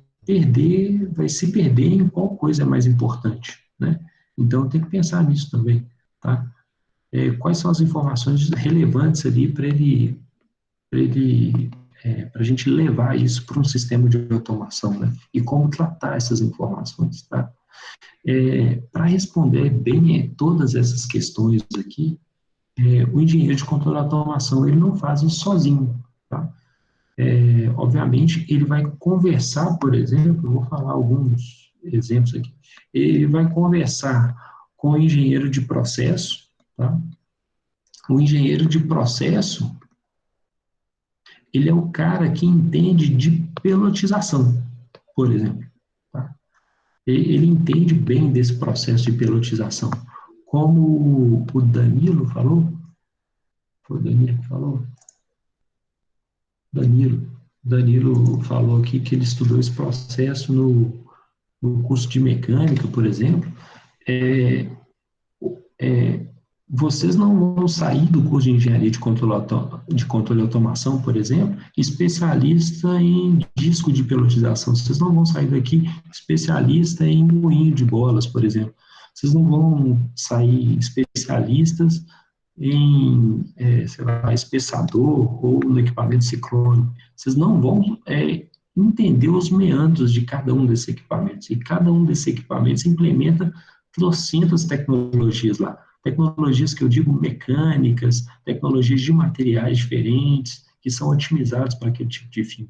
se perder em qual coisa é mais importante, né? Então, tem que pensar nisso também, tá? Quais são as informações relevantes ali para a gente levar isso para um sistema de automação, né? E como tratar essas informações, tá? Para responder bem todas essas questões aqui, o engenheiro de controle de automação, ele não faz isso sozinho, tá? Obviamente, ele vai conversar, por exemplo, eu vou falar alguns exemplos aqui, ele vai conversar com o engenheiro de processo, tá? O engenheiro de processo, ele é o cara que entende de pelotização, por exemplo, tá? Ele entende bem desse processo de pelotização. Como o Danilo falou, foi o Danilo que falou? Danilo falou aqui que ele estudou esse processo no curso de mecânica, por exemplo. É, é, Vocês não vão sair do curso de engenharia de controle e automação, por exemplo, especialista em disco de pelotização. Vocês não vão sair daqui especialista em moinho de bolas, por exemplo. Vocês não vão sair especialistas sei lá, espessador ou no equipamento ciclone. Vocês não vão entender os meandros de cada um desses equipamentos. E cada um desses equipamentos implementa trocentas tecnologias lá. Tecnologias que eu digo mecânicas, tecnologias de materiais diferentes, que são otimizados para aquele tipo de fim.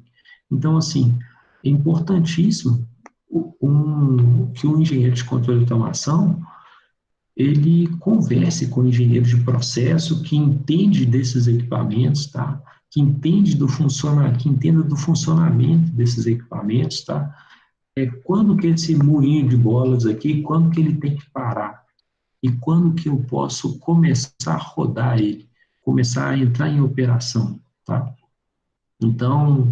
Então, assim, é importantíssimo que o engenheiro de controle de automação ele converse com o engenheiro de processo que entende desses equipamentos, tá? Que entende que entenda do funcionamento desses equipamentos, tá? Quando que esse moinho de bolas aqui, quando que ele tem que parar? E quando que eu posso começar a rodar ele, começar a entrar em operação, tá? Então,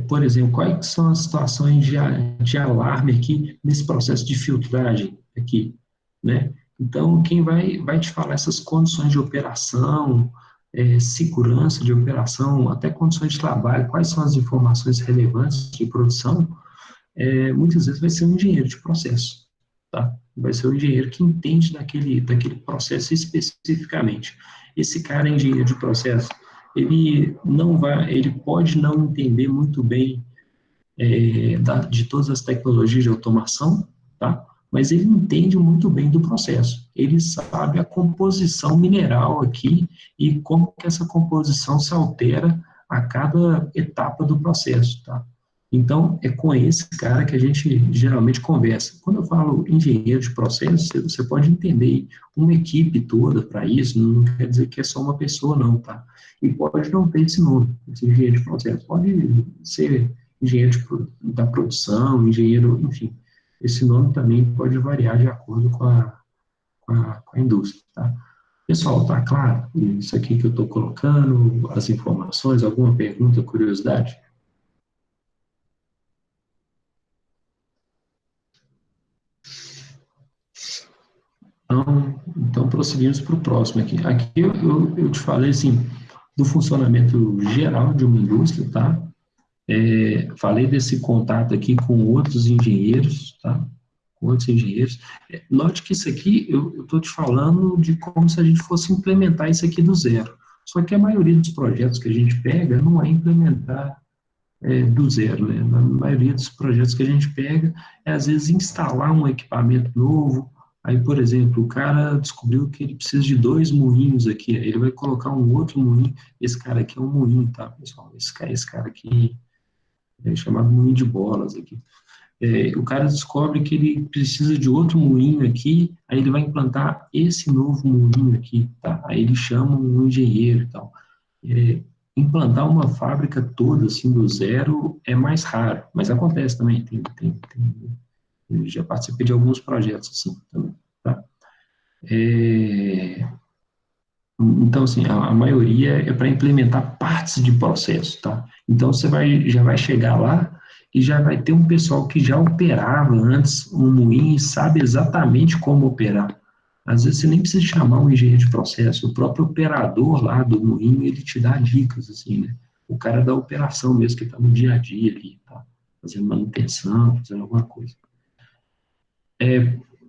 por exemplo, quais são as situações de alarme aqui nesse processo de filtragem aqui, né? Então, quem vai te falar essas condições de operação, segurança de operação, até condições de trabalho, quais são as informações relevantes de produção, muitas vezes vai ser um engenheiro de processo, tá? Vai ser o engenheiro que entende daquele processo especificamente. Esse cara, engenheiro de processo, ele pode não entender muito bem de todas as tecnologias de automação, tá? Mas ele entende muito bem do processo. Ele sabe a composição mineral aqui e como que essa composição se altera a cada etapa do processo, tá? Então, é com esse cara que a gente geralmente conversa. Quando eu falo engenheiro de processo, você pode entender uma equipe toda para isso, não quer dizer que é só uma pessoa, não, tá? E pode não ter esse nome, esse engenheiro de processo. Pode ser engenheiro da produção, engenheiro, enfim. Esse nome também pode variar de acordo com a indústria, tá? Pessoal, tá claro? Isso aqui que eu estou colocando, as informações, alguma pergunta, curiosidade? Então prosseguimos para o próximo aqui. Aqui eu te falei, assim, do funcionamento geral de uma indústria, tá? Falei desse contato aqui com outros engenheiros, tá? Com outros engenheiros. Note que isso aqui, eu estou te falando de como se a gente fosse implementar isso aqui do zero. Só que a maioria dos projetos que a gente pega não é implementar do zero, né? Na maioria dos projetos que a gente pega é, às vezes, instalar um equipamento novo. Aí, por exemplo, o cara descobriu que ele precisa de dois moinhos aqui, aí ele vai colocar um outro moinho. Esse cara aqui é um moinho, tá, pessoal? Esse cara aqui é chamado moinho de bolas aqui. O cara descobre que ele precisa de outro moinho aqui, aí ele vai implantar esse novo moinho aqui, tá? Aí ele chama um engenheiro e tal. É, implantar uma fábrica toda, assim, do zero, é mais raro, mas acontece também, eu já participei de alguns projetos, assim, também, tá? É, então, assim, a maioria é para implementar partes de processo, tá? Então, já vai chegar lá e já vai ter um pessoal que já operava antes um moinho e sabe exatamente como operar. Às vezes, você nem precisa chamar um engenheiro de processo, o próprio operador lá do moinho, ele te dá dicas, assim, né? O cara da operação mesmo, que está no dia a dia ali, tá? Fazendo manutenção, fazendo alguma coisa.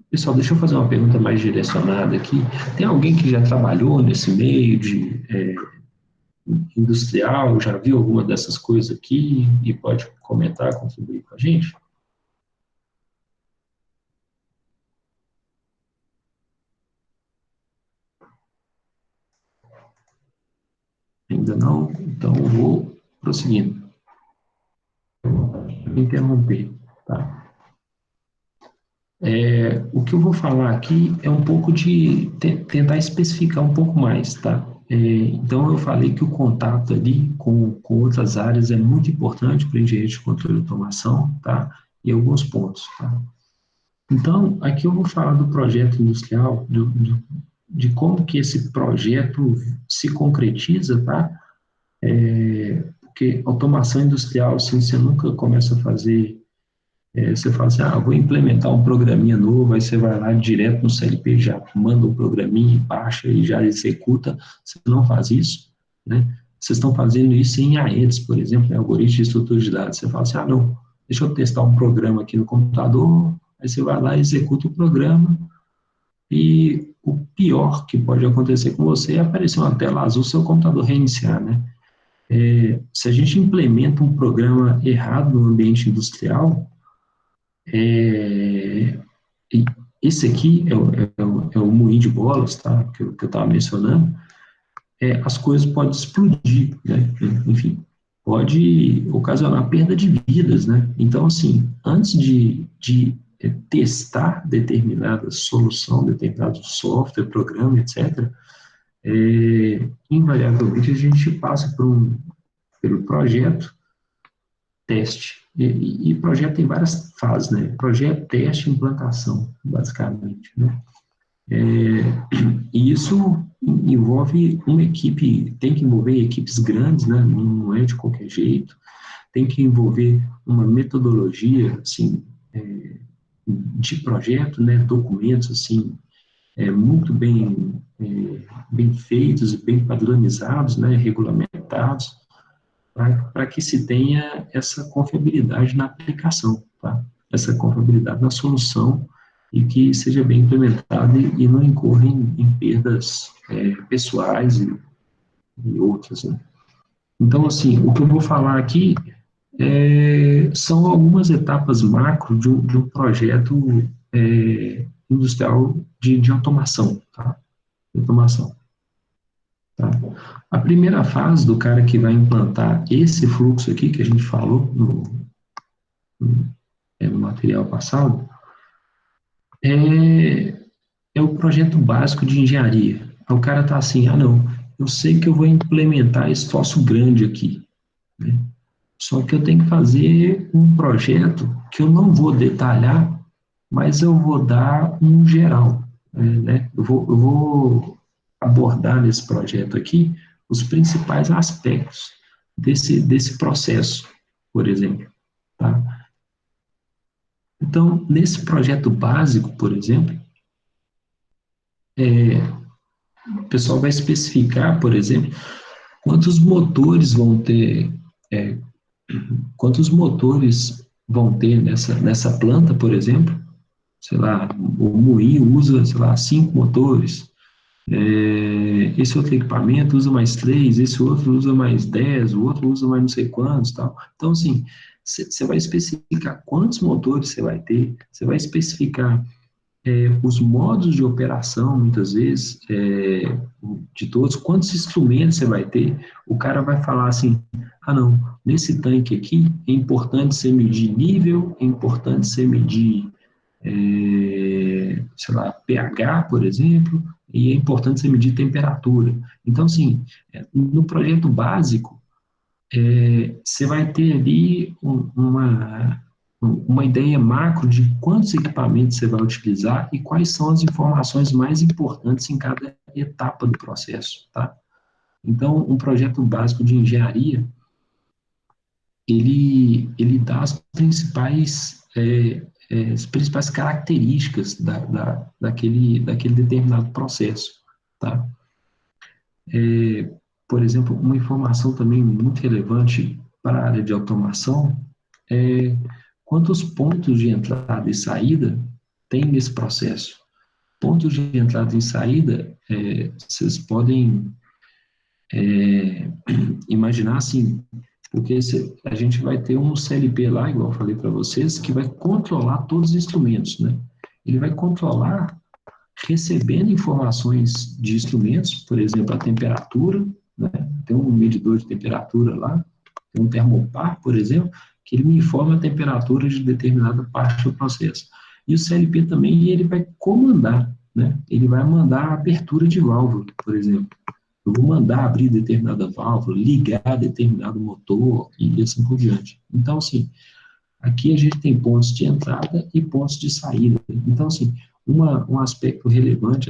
Pessoal, deixa eu fazer uma pergunta mais direcionada aqui. Tem alguém que já trabalhou nesse meio de industrial, já viu alguma dessas coisas aqui e pode comentar, contribuir com a gente? Ainda não? Então eu vou prosseguindo. Me interromper, tá? O que eu vou falar aqui é um pouco de tentar especificar um pouco mais, tá? Então, eu falei que o contato ali com outras áreas é muito importante para o engenheiro de controle de automação, tá? Em alguns pontos, tá? Então, aqui eu vou falar do projeto industrial, de como que esse projeto se concretiza, tá? Porque automação industrial, assim, você nunca começa a fazer, você fala assim, vou implementar um programinha novo, aí você vai lá direto no CLP, já manda um programinha, baixa e já executa, você não faz isso, né? Vocês estão fazendo isso em AEDs, por exemplo, né, algoritmo de estrutura de dados, você fala assim, não, deixa eu testar um programa aqui no computador, aí você vai lá, executa o programa, e o pior que pode acontecer com você é aparecer uma tela azul, seu computador reiniciar, né? Se a gente implementa um programa errado no ambiente industrial, é, e esse aqui é o moinho de bolas, tá? Que eu estava mencionando, as coisas podem explodir, né? Enfim, pode ocasionar perda de vidas, né? Então, assim, antes de testar determinada solução, determinado software, programa, etc., invariavelmente a gente passa pelo projeto, teste. E projeto tem várias fases, né? Projeto, teste e implantação, basicamente, né? E isso envolve uma equipe, tem que envolver equipes grandes, né? Não é de qualquer jeito, tem que envolver uma metodologia, assim, de projeto, né? Documentos, assim, muito bem feitos e bem padronizados, né? Regulamentados, para que se tenha essa confiabilidade na aplicação, tá? Essa confiabilidade na solução e que seja bem implementada e não incorra em perdas pessoais e outras, né? Então, assim, o que eu vou falar aqui são algumas etapas macro de um projeto industrial de automação, tá? De automação, tá? A primeira fase do cara que vai implantar esse fluxo aqui que a gente falou no material passado, é, é o projeto básico de engenharia. Aí o cara tá assim, não, eu sei que eu vou implementar esse troço grande aqui, né? Só que eu tenho que fazer um projeto que eu não vou detalhar, mas eu vou dar um geral, né? Eu vou abordar nesse projeto aqui os principais aspectos desse processo, por exemplo, tá? Então, nesse projeto básico, por exemplo, o pessoal vai especificar, por exemplo, quantos motores vão ter, é, quantos motores vão ter nessa planta, por exemplo. Sei lá, o moinho usa, sei lá, 5 motores, esse outro equipamento usa mais 3, esse outro usa mais 10, o outro usa mais não sei quantos, tal. Então, assim, você vai especificar quantos motores você vai ter, você vai especificar os modos de operação, muitas vezes, de todos, quantos instrumentos você vai ter, o cara vai falar assim, não, nesse tanque aqui é importante você medir nível, é importante você medir, sei lá, pH, por exemplo, e é importante você medir temperatura. Então, assim, no projeto básico, você vai ter ali uma ideia macro de quantos equipamentos você vai utilizar e quais são as informações mais importantes em cada etapa do processo, tá? Então, um projeto básico de engenharia, ele dá as principais características daquele determinado processo, tá? Por exemplo, uma informação também muito relevante para a área de automação é quantos pontos de entrada e saída tem nesse processo. Pontos de entrada e saída, vocês podem imaginar assim, porque a gente vai ter um CLP lá, igual eu falei para vocês, que vai controlar todos os instrumentos, né? Ele vai controlar recebendo informações de instrumentos, por exemplo, a temperatura, né? Tem um medidor de temperatura lá, tem um termopar, por exemplo, que ele me informa a temperatura de determinada parte do processo. E o CLP também, ele vai comandar, né? Ele vai mandar a abertura de válvula, por exemplo. Eu vou mandar abrir determinada válvula, ligar determinado motor e assim por diante. Então, assim, aqui a gente tem pontos de entrada e pontos de saída. Então, assim, um aspecto relevante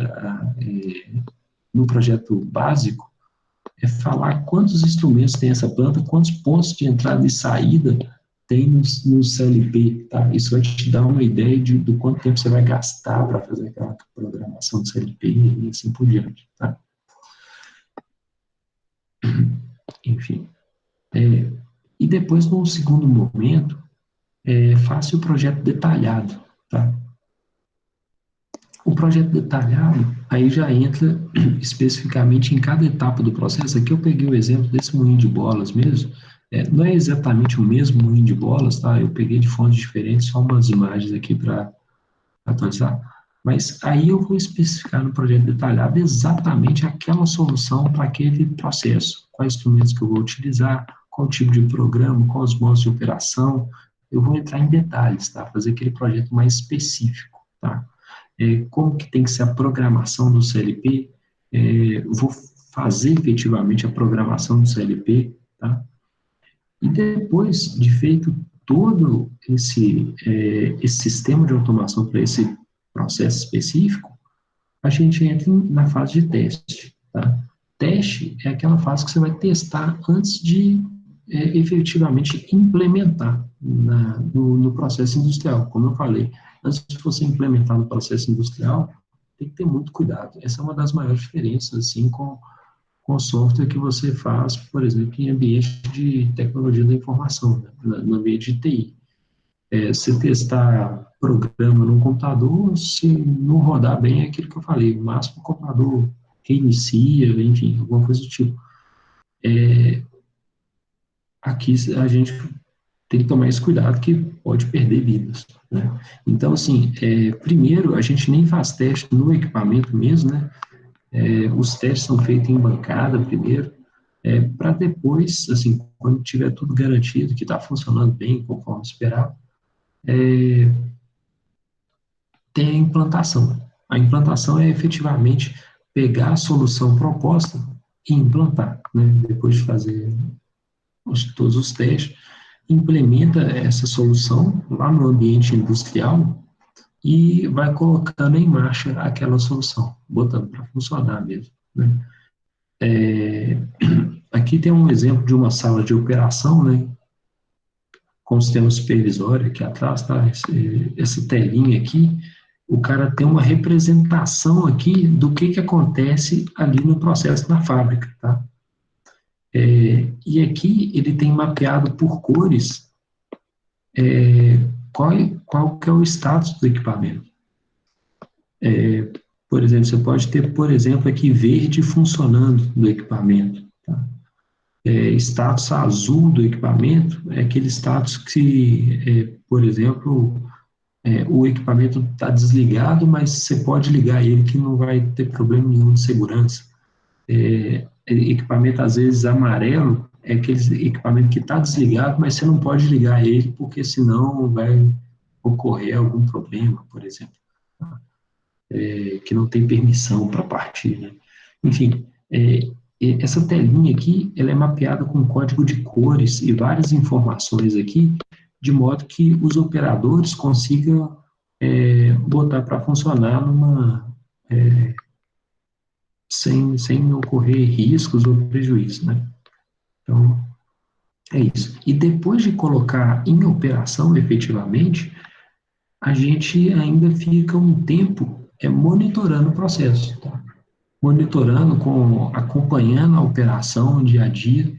no projeto básico é falar quantos instrumentos tem essa planta, quantos pontos de entrada e saída tem no CLP, tá? Isso vai te dar uma ideia do quanto tempo você vai gastar para fazer aquela programação do CLP e assim por diante, tá? Enfim. E depois, num segundo momento, faça o projeto detalhado, tá? O projeto detalhado, aí já entra especificamente em cada etapa do processo. Aqui eu peguei o exemplo desse moinho de bolas mesmo. Não é exatamente o mesmo moinho de bolas, tá? Eu peguei de fontes diferentes, só umas imagens aqui para atualizar. Mas aí eu vou especificar no projeto detalhado exatamente aquela solução para aquele processo. Quais instrumentos que eu vou utilizar, qual tipo de programa, quais os modos de operação. Eu vou entrar em detalhes, tá? Fazer aquele projeto mais específico, tá? Como que tem que ser a programação do CLP, vou fazer efetivamente a programação do CLP, tá? E depois de feito todo esse sistema de automação para esse processo específico, a gente entra na fase de teste, tá? Teste é aquela fase que você vai testar antes de efetivamente implementar no processo industrial. Como eu falei, antes de você implementar no processo industrial, tem que ter muito cuidado. Essa é uma das maiores diferenças, assim, com o software que você faz, por exemplo, em ambiente de tecnologia da informação, né? No ambiente de TI. Se testar programa num computador, se não rodar bem, é aquilo que eu falei, o máximo o computador reinicia, enfim, alguma coisa do tipo. Aqui a gente tem que tomar esse cuidado que pode perder vidas, né? Então, assim, primeiro, a gente nem faz teste no equipamento mesmo, né? Os testes são feitos em bancada primeiro, para depois, assim, quando tiver tudo garantido, que está funcionando bem, conforme esperado, tem a implantação. A implantação é efetivamente pegar a solução proposta e implantar, né? Depois de fazer todos os testes, implementa essa solução lá no ambiente industrial e vai colocando em marcha aquela solução, botando para funcionar mesmo, né? Aqui tem um exemplo de uma sala de operação, né, com o sistema supervisório aqui atrás, tá? Essa telinha aqui, o cara tem uma representação aqui do que acontece ali no processo na fábrica, tá? E aqui ele tem mapeado por cores qual que é o status do equipamento. Por exemplo, você pode ter, por exemplo, aqui verde funcionando do equipamento, tá? Status azul do equipamento é aquele status que, por exemplo, o equipamento está desligado, mas você pode ligar ele que não vai ter problema nenhum de segurança. Equipamento, às vezes, amarelo é aquele equipamento que está desligado, mas você não pode ligar ele porque senão vai ocorrer algum problema, por exemplo, que não tem permissão para partir, né? Enfim, essa telinha aqui, ela é mapeada com código de cores e várias informações aqui, de modo que os operadores consigam botar para funcionar sem ocorrer riscos ou prejuízos, né? Então, é isso. E depois de colocar em operação efetivamente, a gente ainda fica um tempo monitorando o processo, tá? Monitorando, acompanhando a operação dia a dia,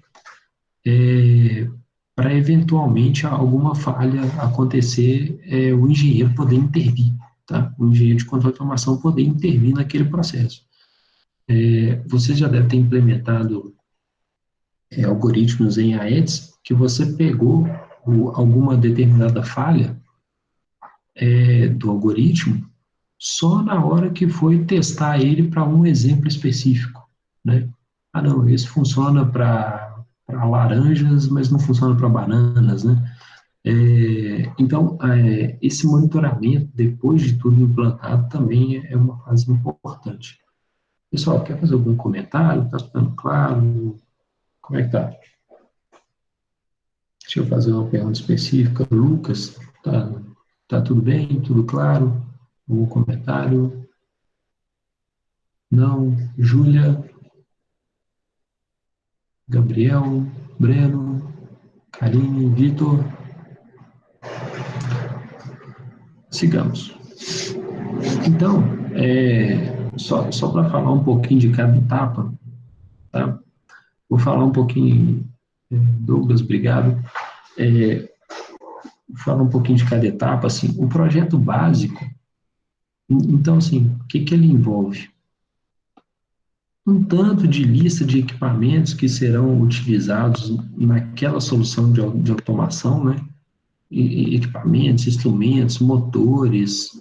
para eventualmente alguma falha acontecer, o engenheiro poder intervir, tá? O engenheiro de controle de automação poder intervir naquele processo. Você já deve ter implementado algoritmos em AEDS que você pegou alguma determinada falha do algoritmo só na hora que foi testar ele para um exemplo específico, né? Ah, não, esse funciona para laranjas, mas não funciona para bananas, né? Então, esse monitoramento, depois de tudo implantado, também é uma fase importante. Pessoal, quer fazer algum comentário? Está ficando claro? Como é que tá? Deixa eu fazer uma pergunta específica. Lucas, tá tudo bem? Tudo claro? Algum comentário? Não. Júlia, Gabriel, Breno, Karine, Vitor. Sigamos. Então, só para falar um pouquinho de cada etapa, tá? Vou falar um pouquinho, Douglas, obrigado. Vou falar um pouquinho de cada etapa. Assim, o projeto básico, Então, assim, o que ele envolve? Um tanto de lista de equipamentos que serão utilizados naquela solução de automação, né? Equipamentos, instrumentos, motores,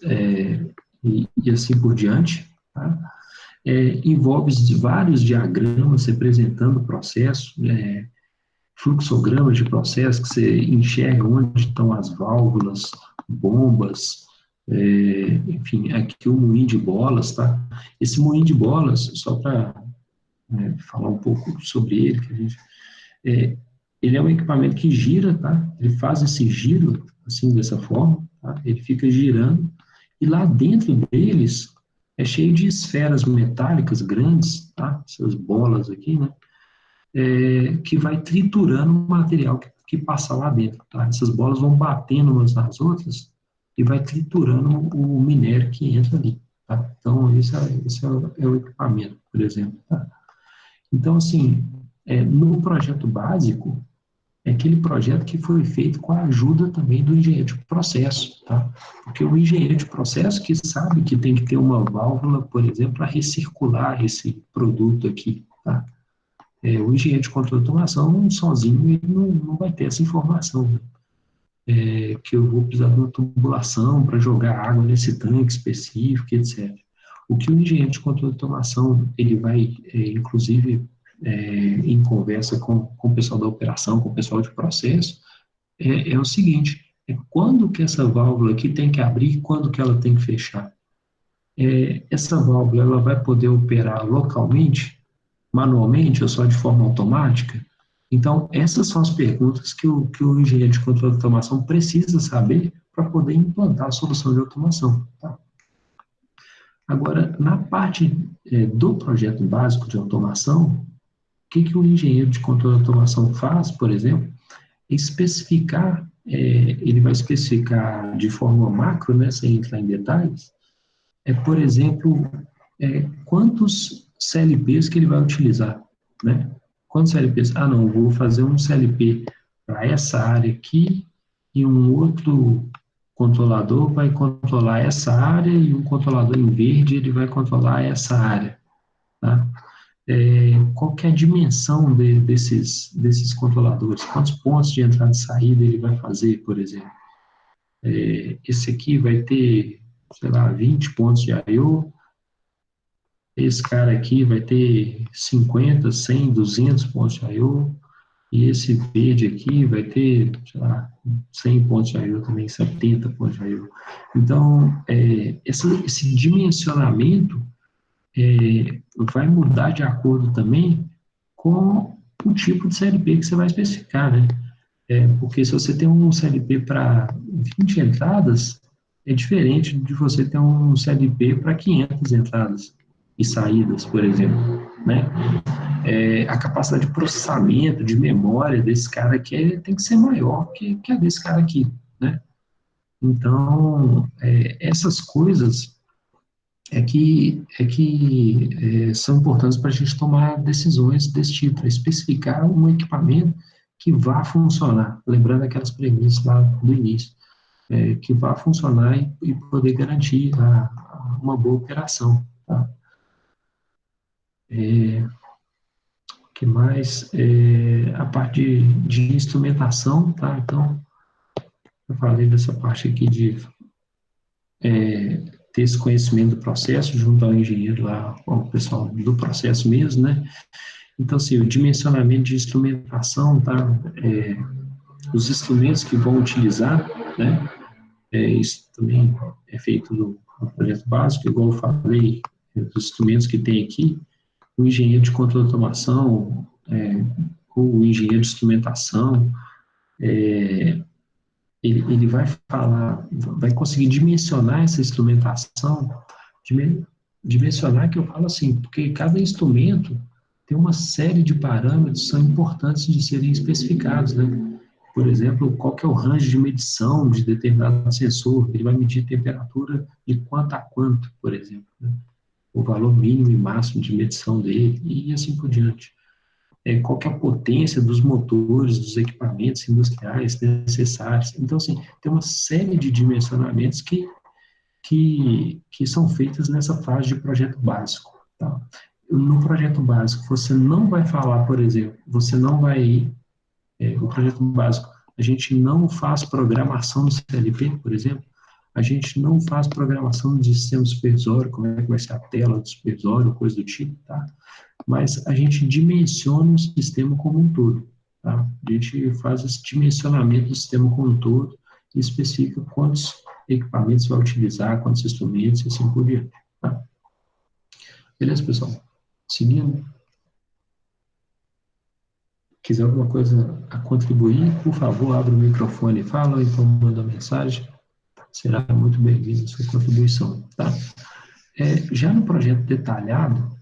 e assim por diante, tá? Envolve vários diagramas representando o processo, fluxogramas de processo que você enxerga onde estão as válvulas, bombas, enfim, aqui o moinho de bolas, tá? Esse moinho de bolas, só para falar um pouco sobre ele, que a gente, é, ele é um equipamento que gira, tá? Ele faz esse giro, assim, dessa forma, tá? Ele fica girando, e lá dentro deles é cheio de esferas metálicas grandes, tá? Essas bolas aqui, né? Que vai triturando o material que passa lá dentro, tá? Essas bolas vão batendo umas nas outras e vai triturando o minério que entra ali, tá? Então, esse é o equipamento, por exemplo, tá? Então, assim, no projeto básico, é aquele projeto que foi feito com a ajuda também do engenheiro de processo, tá? Porque o engenheiro de processo que sabe que tem que ter uma válvula, por exemplo, para recircular esse produto aqui, tá? O engenheiro de controle de automação, sozinho, ele não vai ter essa informação, né? Que eu vou precisar de uma tubulação para jogar água nesse tanque específico, etc. O que o engenheiro de controle de automação, ele vai, inclusive, em conversa com o pessoal da operação, com o pessoal de processo, o seguinte, quando que essa válvula aqui tem que abrir e quando que ela tem que fechar. Essa válvula, ela vai poder operar localmente, manualmente ou só de forma automática? Então, essas são as perguntas que o engenheiro de controle de automação precisa saber para poder implantar a solução de automação. Tá? Agora, na parte do projeto básico de automação, o que o engenheiro de controle de automação faz, por exemplo, é especificar, ele vai especificar de forma macro, né, sem entrar em detalhes, por exemplo, quantos CLPs que ele vai utilizar, né? Quantos CLPs? Ah, não, vou fazer um CLP para essa área aqui e um outro controlador vai controlar essa área e um controlador em verde ele vai controlar essa área, tá? Qual que é a dimensão desses controladores? Quantos pontos de entrada e saída ele vai fazer, por exemplo? Esse aqui vai ter, sei lá, 20 pontos de I/O, esse cara aqui vai ter 50, 100, 200 pontos de I/O, e esse verde aqui vai ter, sei lá, 100 pontos de I/O também, 70 pontos de I/O. Então, esse dimensionamento vai mudar de acordo também com o tipo de CLP que você vai especificar, né? Porque se você tem um CLP para 20 entradas, é diferente de você ter um CLP para 500 entradas e saídas, por exemplo, né? A capacidade de processamento, de memória desse cara aqui tem que ser maior que a desse cara aqui, né? Então, essas coisas são importantes para a gente tomar decisões desse tipo, especificar um equipamento que vá funcionar, lembrando aquelas premissas lá do início, que vá funcionar e poder garantir uma boa operação, tá? Que mais? A parte de instrumentação, tá? Então, eu falei dessa parte aqui de ter esse conhecimento do processo junto ao engenheiro lá, ao pessoal do processo mesmo, né? Então, assim, o dimensionamento de instrumentação, tá? Os instrumentos que vão utilizar, né? Isso também é feito no projeto básico, igual eu falei, os instrumentos que tem aqui, o engenheiro de controle de automação, o engenheiro de instrumentação, ele vai falar, vai conseguir dimensionar essa instrumentação, dimensionar que eu falo assim, porque cada instrumento tem uma série de parâmetros que são importantes de serem especificados, né? Por exemplo, qual que é o range de medição de determinado sensor, ele vai medir temperatura de quanto a quanto, por exemplo, né? O valor mínimo e máximo de medição dele, e assim por diante. Qual que é a potência dos motores, dos equipamentos industriais necessários. Então, assim, tem uma série de dimensionamentos que que são feitas nessa fase de projeto básico. Tá? No projeto básico, você não vai falar, por exemplo, você não vai, o projeto básico, a gente não faz programação no CLP, por exemplo, a gente não faz programação de sistema supervisório, como é que vai ser a tela do supervisório, coisa do tipo, tá? Mas a gente dimensiona o sistema como um todo, tá? A gente faz esse dimensionamento do sistema como um todo e especifica quantos equipamentos vai utilizar, quantos instrumentos e assim por diante, tá? Beleza, pessoal? Seguindo, quiser alguma coisa a contribuir, por favor, abra o microfone e fala, ou então manda mensagem, será muito bem-vinda a sua contribuição, tá? Já no projeto detalhado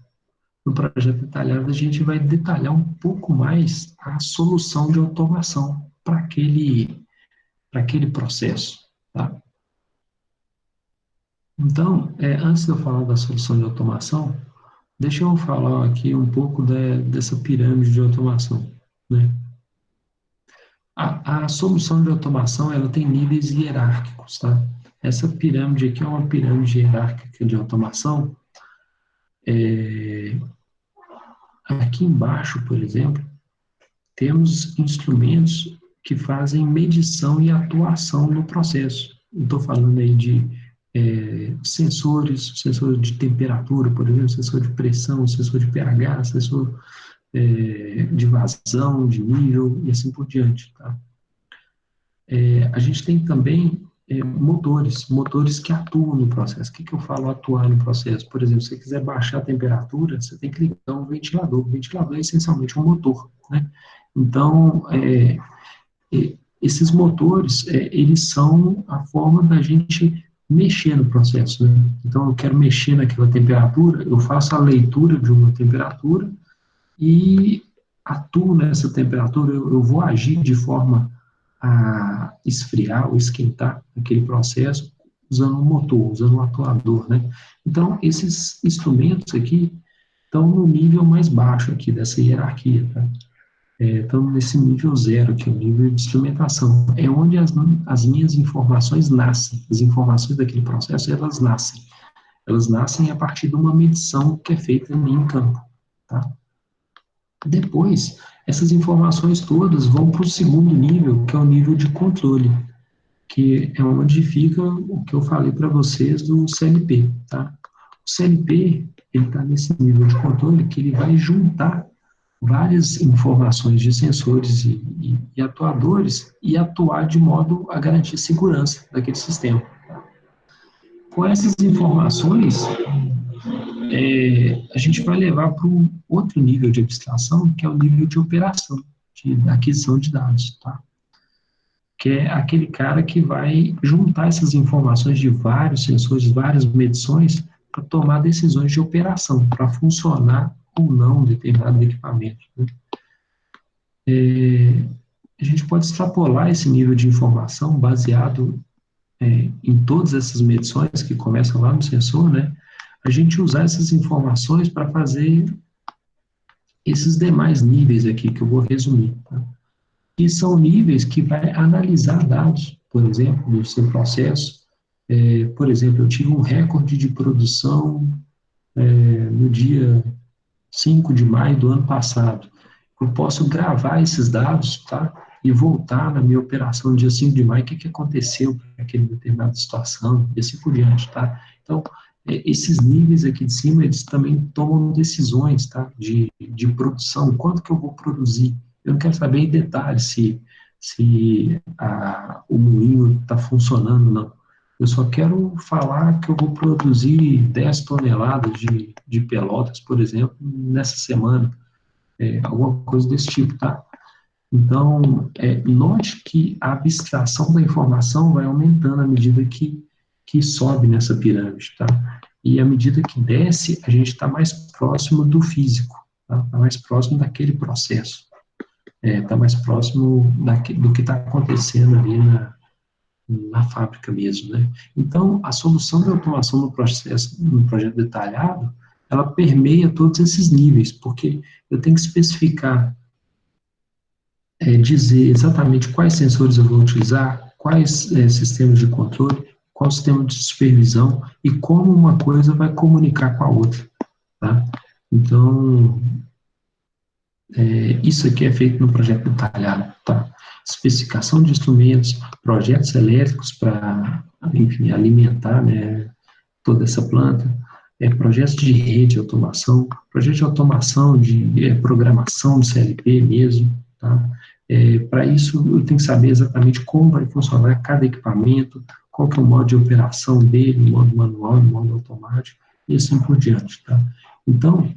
a gente vai detalhar um pouco mais a solução de automação para aquele processo, tá? Então, antes de eu falar da solução de automação, deixa eu falar aqui um pouco dessa pirâmide de automação, né? A solução de automação, ela tem níveis hierárquicos, tá? Essa pirâmide aqui é uma pirâmide hierárquica de automação. Aqui embaixo, por exemplo, temos instrumentos que fazem medição e atuação no processo. Estou falando aí de sensores, sensor de temperatura, por exemplo, sensor de pressão, sensor de pH, sensor de vazão, de nível e assim por diante, tá? A gente tem também motores que atuam no processo. O que eu falo atuar no processo? Por exemplo, se você quiser baixar a temperatura, você tem que ligar um ventilador. O ventilador é essencialmente um motor, né? Então, esses motores, eles são a forma da gente mexer no processo, né? Então, eu quero mexer naquela temperatura, eu faço a leitura de uma temperatura e atuo nessa temperatura, eu vou agir de forma a esfriar ou esquentar aquele processo usando um motor, usando um atuador, né? Então, esses instrumentos aqui estão no nível mais baixo aqui dessa hierarquia, tá? Estão nesse nível zero, que é o nível de instrumentação. É onde as minhas informações nascem. As informações daquele processo, elas nascem. Elas nascem a partir de uma medição que é feita ali em campo, tá? Depois, essas informações todas vão para o segundo nível, que é o nível de controle, que é onde fica o que eu falei para vocês do CLP, tá? O CLP, ele está nesse nível de controle que ele vai juntar várias informações de sensores e atuadores e atuar de modo a garantir segurança daquele sistema. Com essas informações, a gente vai levar para um outro nível de abstração, que é o nível de operação, de aquisição de dados, tá? Que é aquele cara que vai juntar essas informações de vários sensores, várias medições, para tomar decisões de operação, para funcionar ou não determinado equipamento, né? A gente pode extrapolar esse nível de informação baseado em todas essas medições que começam lá no sensor, né? A gente usar essas informações para fazer esses demais níveis aqui que eu vou resumir, tá? Que são níveis que vai analisar dados, por exemplo, do seu processo. Por exemplo, eu tive um recorde de produção no dia 5 de maio do ano passado. Eu posso gravar esses dados, tá? E voltar na minha operação no dia 5 de maio, o que aconteceu para aquela determinada situação, e assim por diante, tá? Então, esses níveis aqui de cima, eles também tomam decisões, tá? De produção, quanto que eu vou produzir. Eu não quero saber em detalhes se o moinho está funcionando, não. Eu só quero falar que eu vou produzir 10 toneladas de pelotas, por exemplo, nessa semana. Alguma coisa desse tipo, tá? Então, note que a abstração da informação vai aumentando à medida que sobe nessa pirâmide, tá? E à medida que desce, a gente está mais próximo do físico, tá? Está mais próximo daquele processo, está mais próximo do que está acontecendo ali na fábrica mesmo, né? Então, a solução de automação no projeto detalhado, ela permeia todos esses níveis, porque eu tenho que especificar, dizer exatamente quais sensores eu vou utilizar, quais sistemas de controle, qual o sistema de supervisão e como uma coisa vai comunicar com a outra, tá? Então, isso aqui é feito no projeto detalhado, tá? Especificação de instrumentos, projetos elétricos para, enfim, alimentar, né, toda essa planta, projetos de rede de automação, projeto de automação de programação do CLP mesmo, tá? Para isso, eu tenho que saber exatamente como vai funcionar cada equipamento, qual que é o modo de operação dele, modo manual, modo automático, e assim por diante, tá? Então,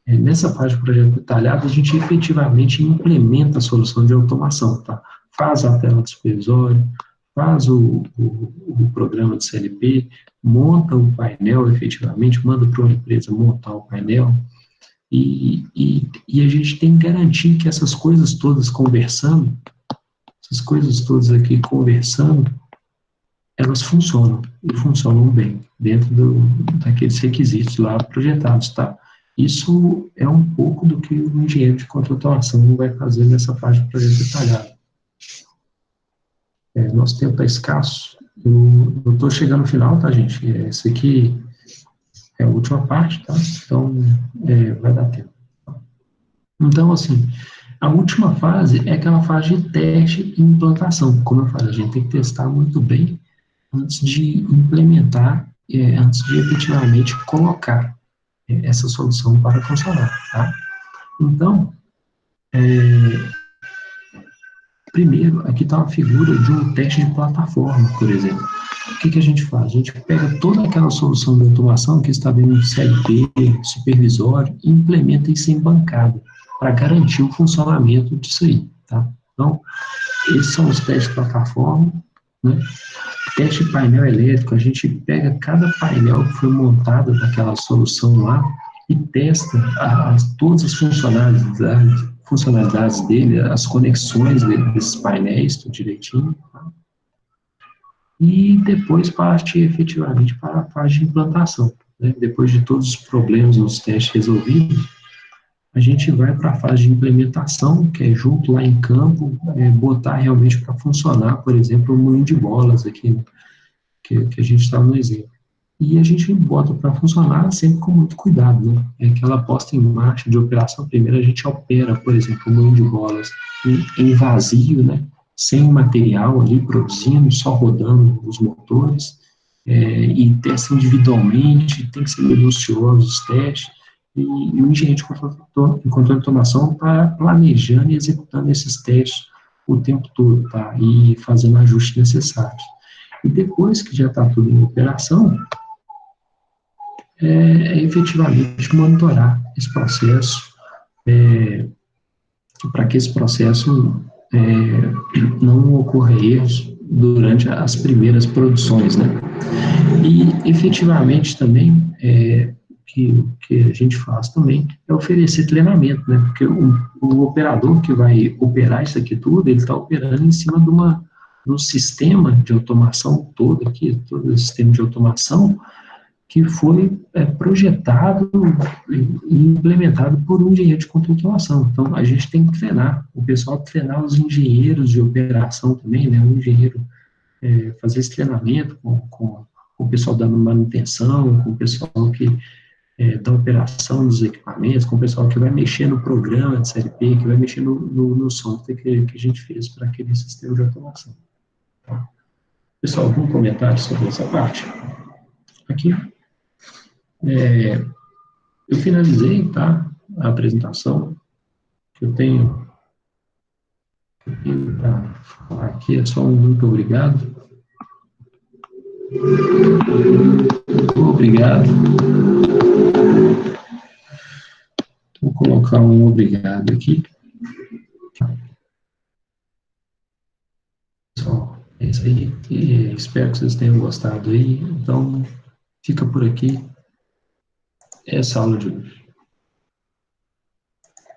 nessa parte do projeto detalhado, a gente efetivamente implementa a solução de automação, tá? Faz a tela de supervisório, faz o programa de CLP, monta o painel efetivamente, manda para uma empresa montar o painel, e a gente tem que garantir que essas coisas todas conversando, essas coisas todas aqui conversando, elas funcionam, e funcionam bem, dentro daqueles requisitos lá projetados, tá? Isso é um pouco do que o engenheiro de controle de automação vai fazer nessa parte do projeto detalhado. Nosso tempo está escasso, eu estou chegando no final, tá, gente? Essa aqui é a última parte, tá? Então, vai dar tempo. Então, assim, a última fase é aquela fase de teste e implantação. Como eu falei, a gente tem que testar muito bem antes de implementar, antes de efetivamente colocar essa solução para funcionar, tá? Então, primeiro, aqui está uma figura de um teste de plataforma, por exemplo. O que a gente faz? A gente pega toda aquela solução de automação que está vendo no CLP, supervisório, e implementa isso em bancada, para garantir o funcionamento disso aí, tá? Então, esses são os testes de plataforma, né? Teste de painel elétrico, a gente pega cada painel que foi montado daquela solução lá e testa todas as funcionalidades dele, as conexões desses painéis, tudo direitinho. Tá? E depois parte efetivamente para a fase de implantação. Né? Depois de todos os problemas nos testes resolvidos, a gente vai para a fase de implementação, que é junto lá em campo, botar realmente para funcionar, por exemplo, o moinho de bolas aqui, né? que a gente está no exemplo. E a gente bota para funcionar sempre com muito cuidado, né? Aquela posta em marcha de operação, primeiro a gente opera, por exemplo, o moinho de bolas em vazio, né? Sem material ali produzindo, só rodando os motores, e testa individualmente, tem que ser minucioso os testes, e o engenheiro de controle de automação está planejando e executando esses testes o tempo todo, tá? E fazendo ajustes necessários. E depois que já está tudo em operação, efetivamente monitorar esse processo, para que esse processo não ocorra erros durante as primeiras produções, né? E efetivamente também, o que a gente faz também é oferecer treinamento, né? Porque o operador que vai operar isso aqui tudo, ele está operando em cima de um sistema de automação todo aqui, todo o sistema de automação que foi projetado e implementado por um engenheiro de controle de automação. Então, a gente tem que treinar, o pessoal treinar os engenheiros de operação também, né? O engenheiro fazer esse treinamento com o pessoal da manutenção, com o pessoal que da operação dos equipamentos, com o pessoal que vai mexer no programa de CLP, que vai mexer no software que a gente fez para aquele sistema de automação. Tá? Pessoal, algum comentário sobre essa parte? Aqui. Eu finalizei, tá, a apresentação que eu tenho para falar aqui, é só um muito obrigado. Obrigado. Vou colocar um obrigado aqui. Pessoal, é isso aí. E espero que vocês tenham gostado aí. Então, fica por aqui essa aula de hoje.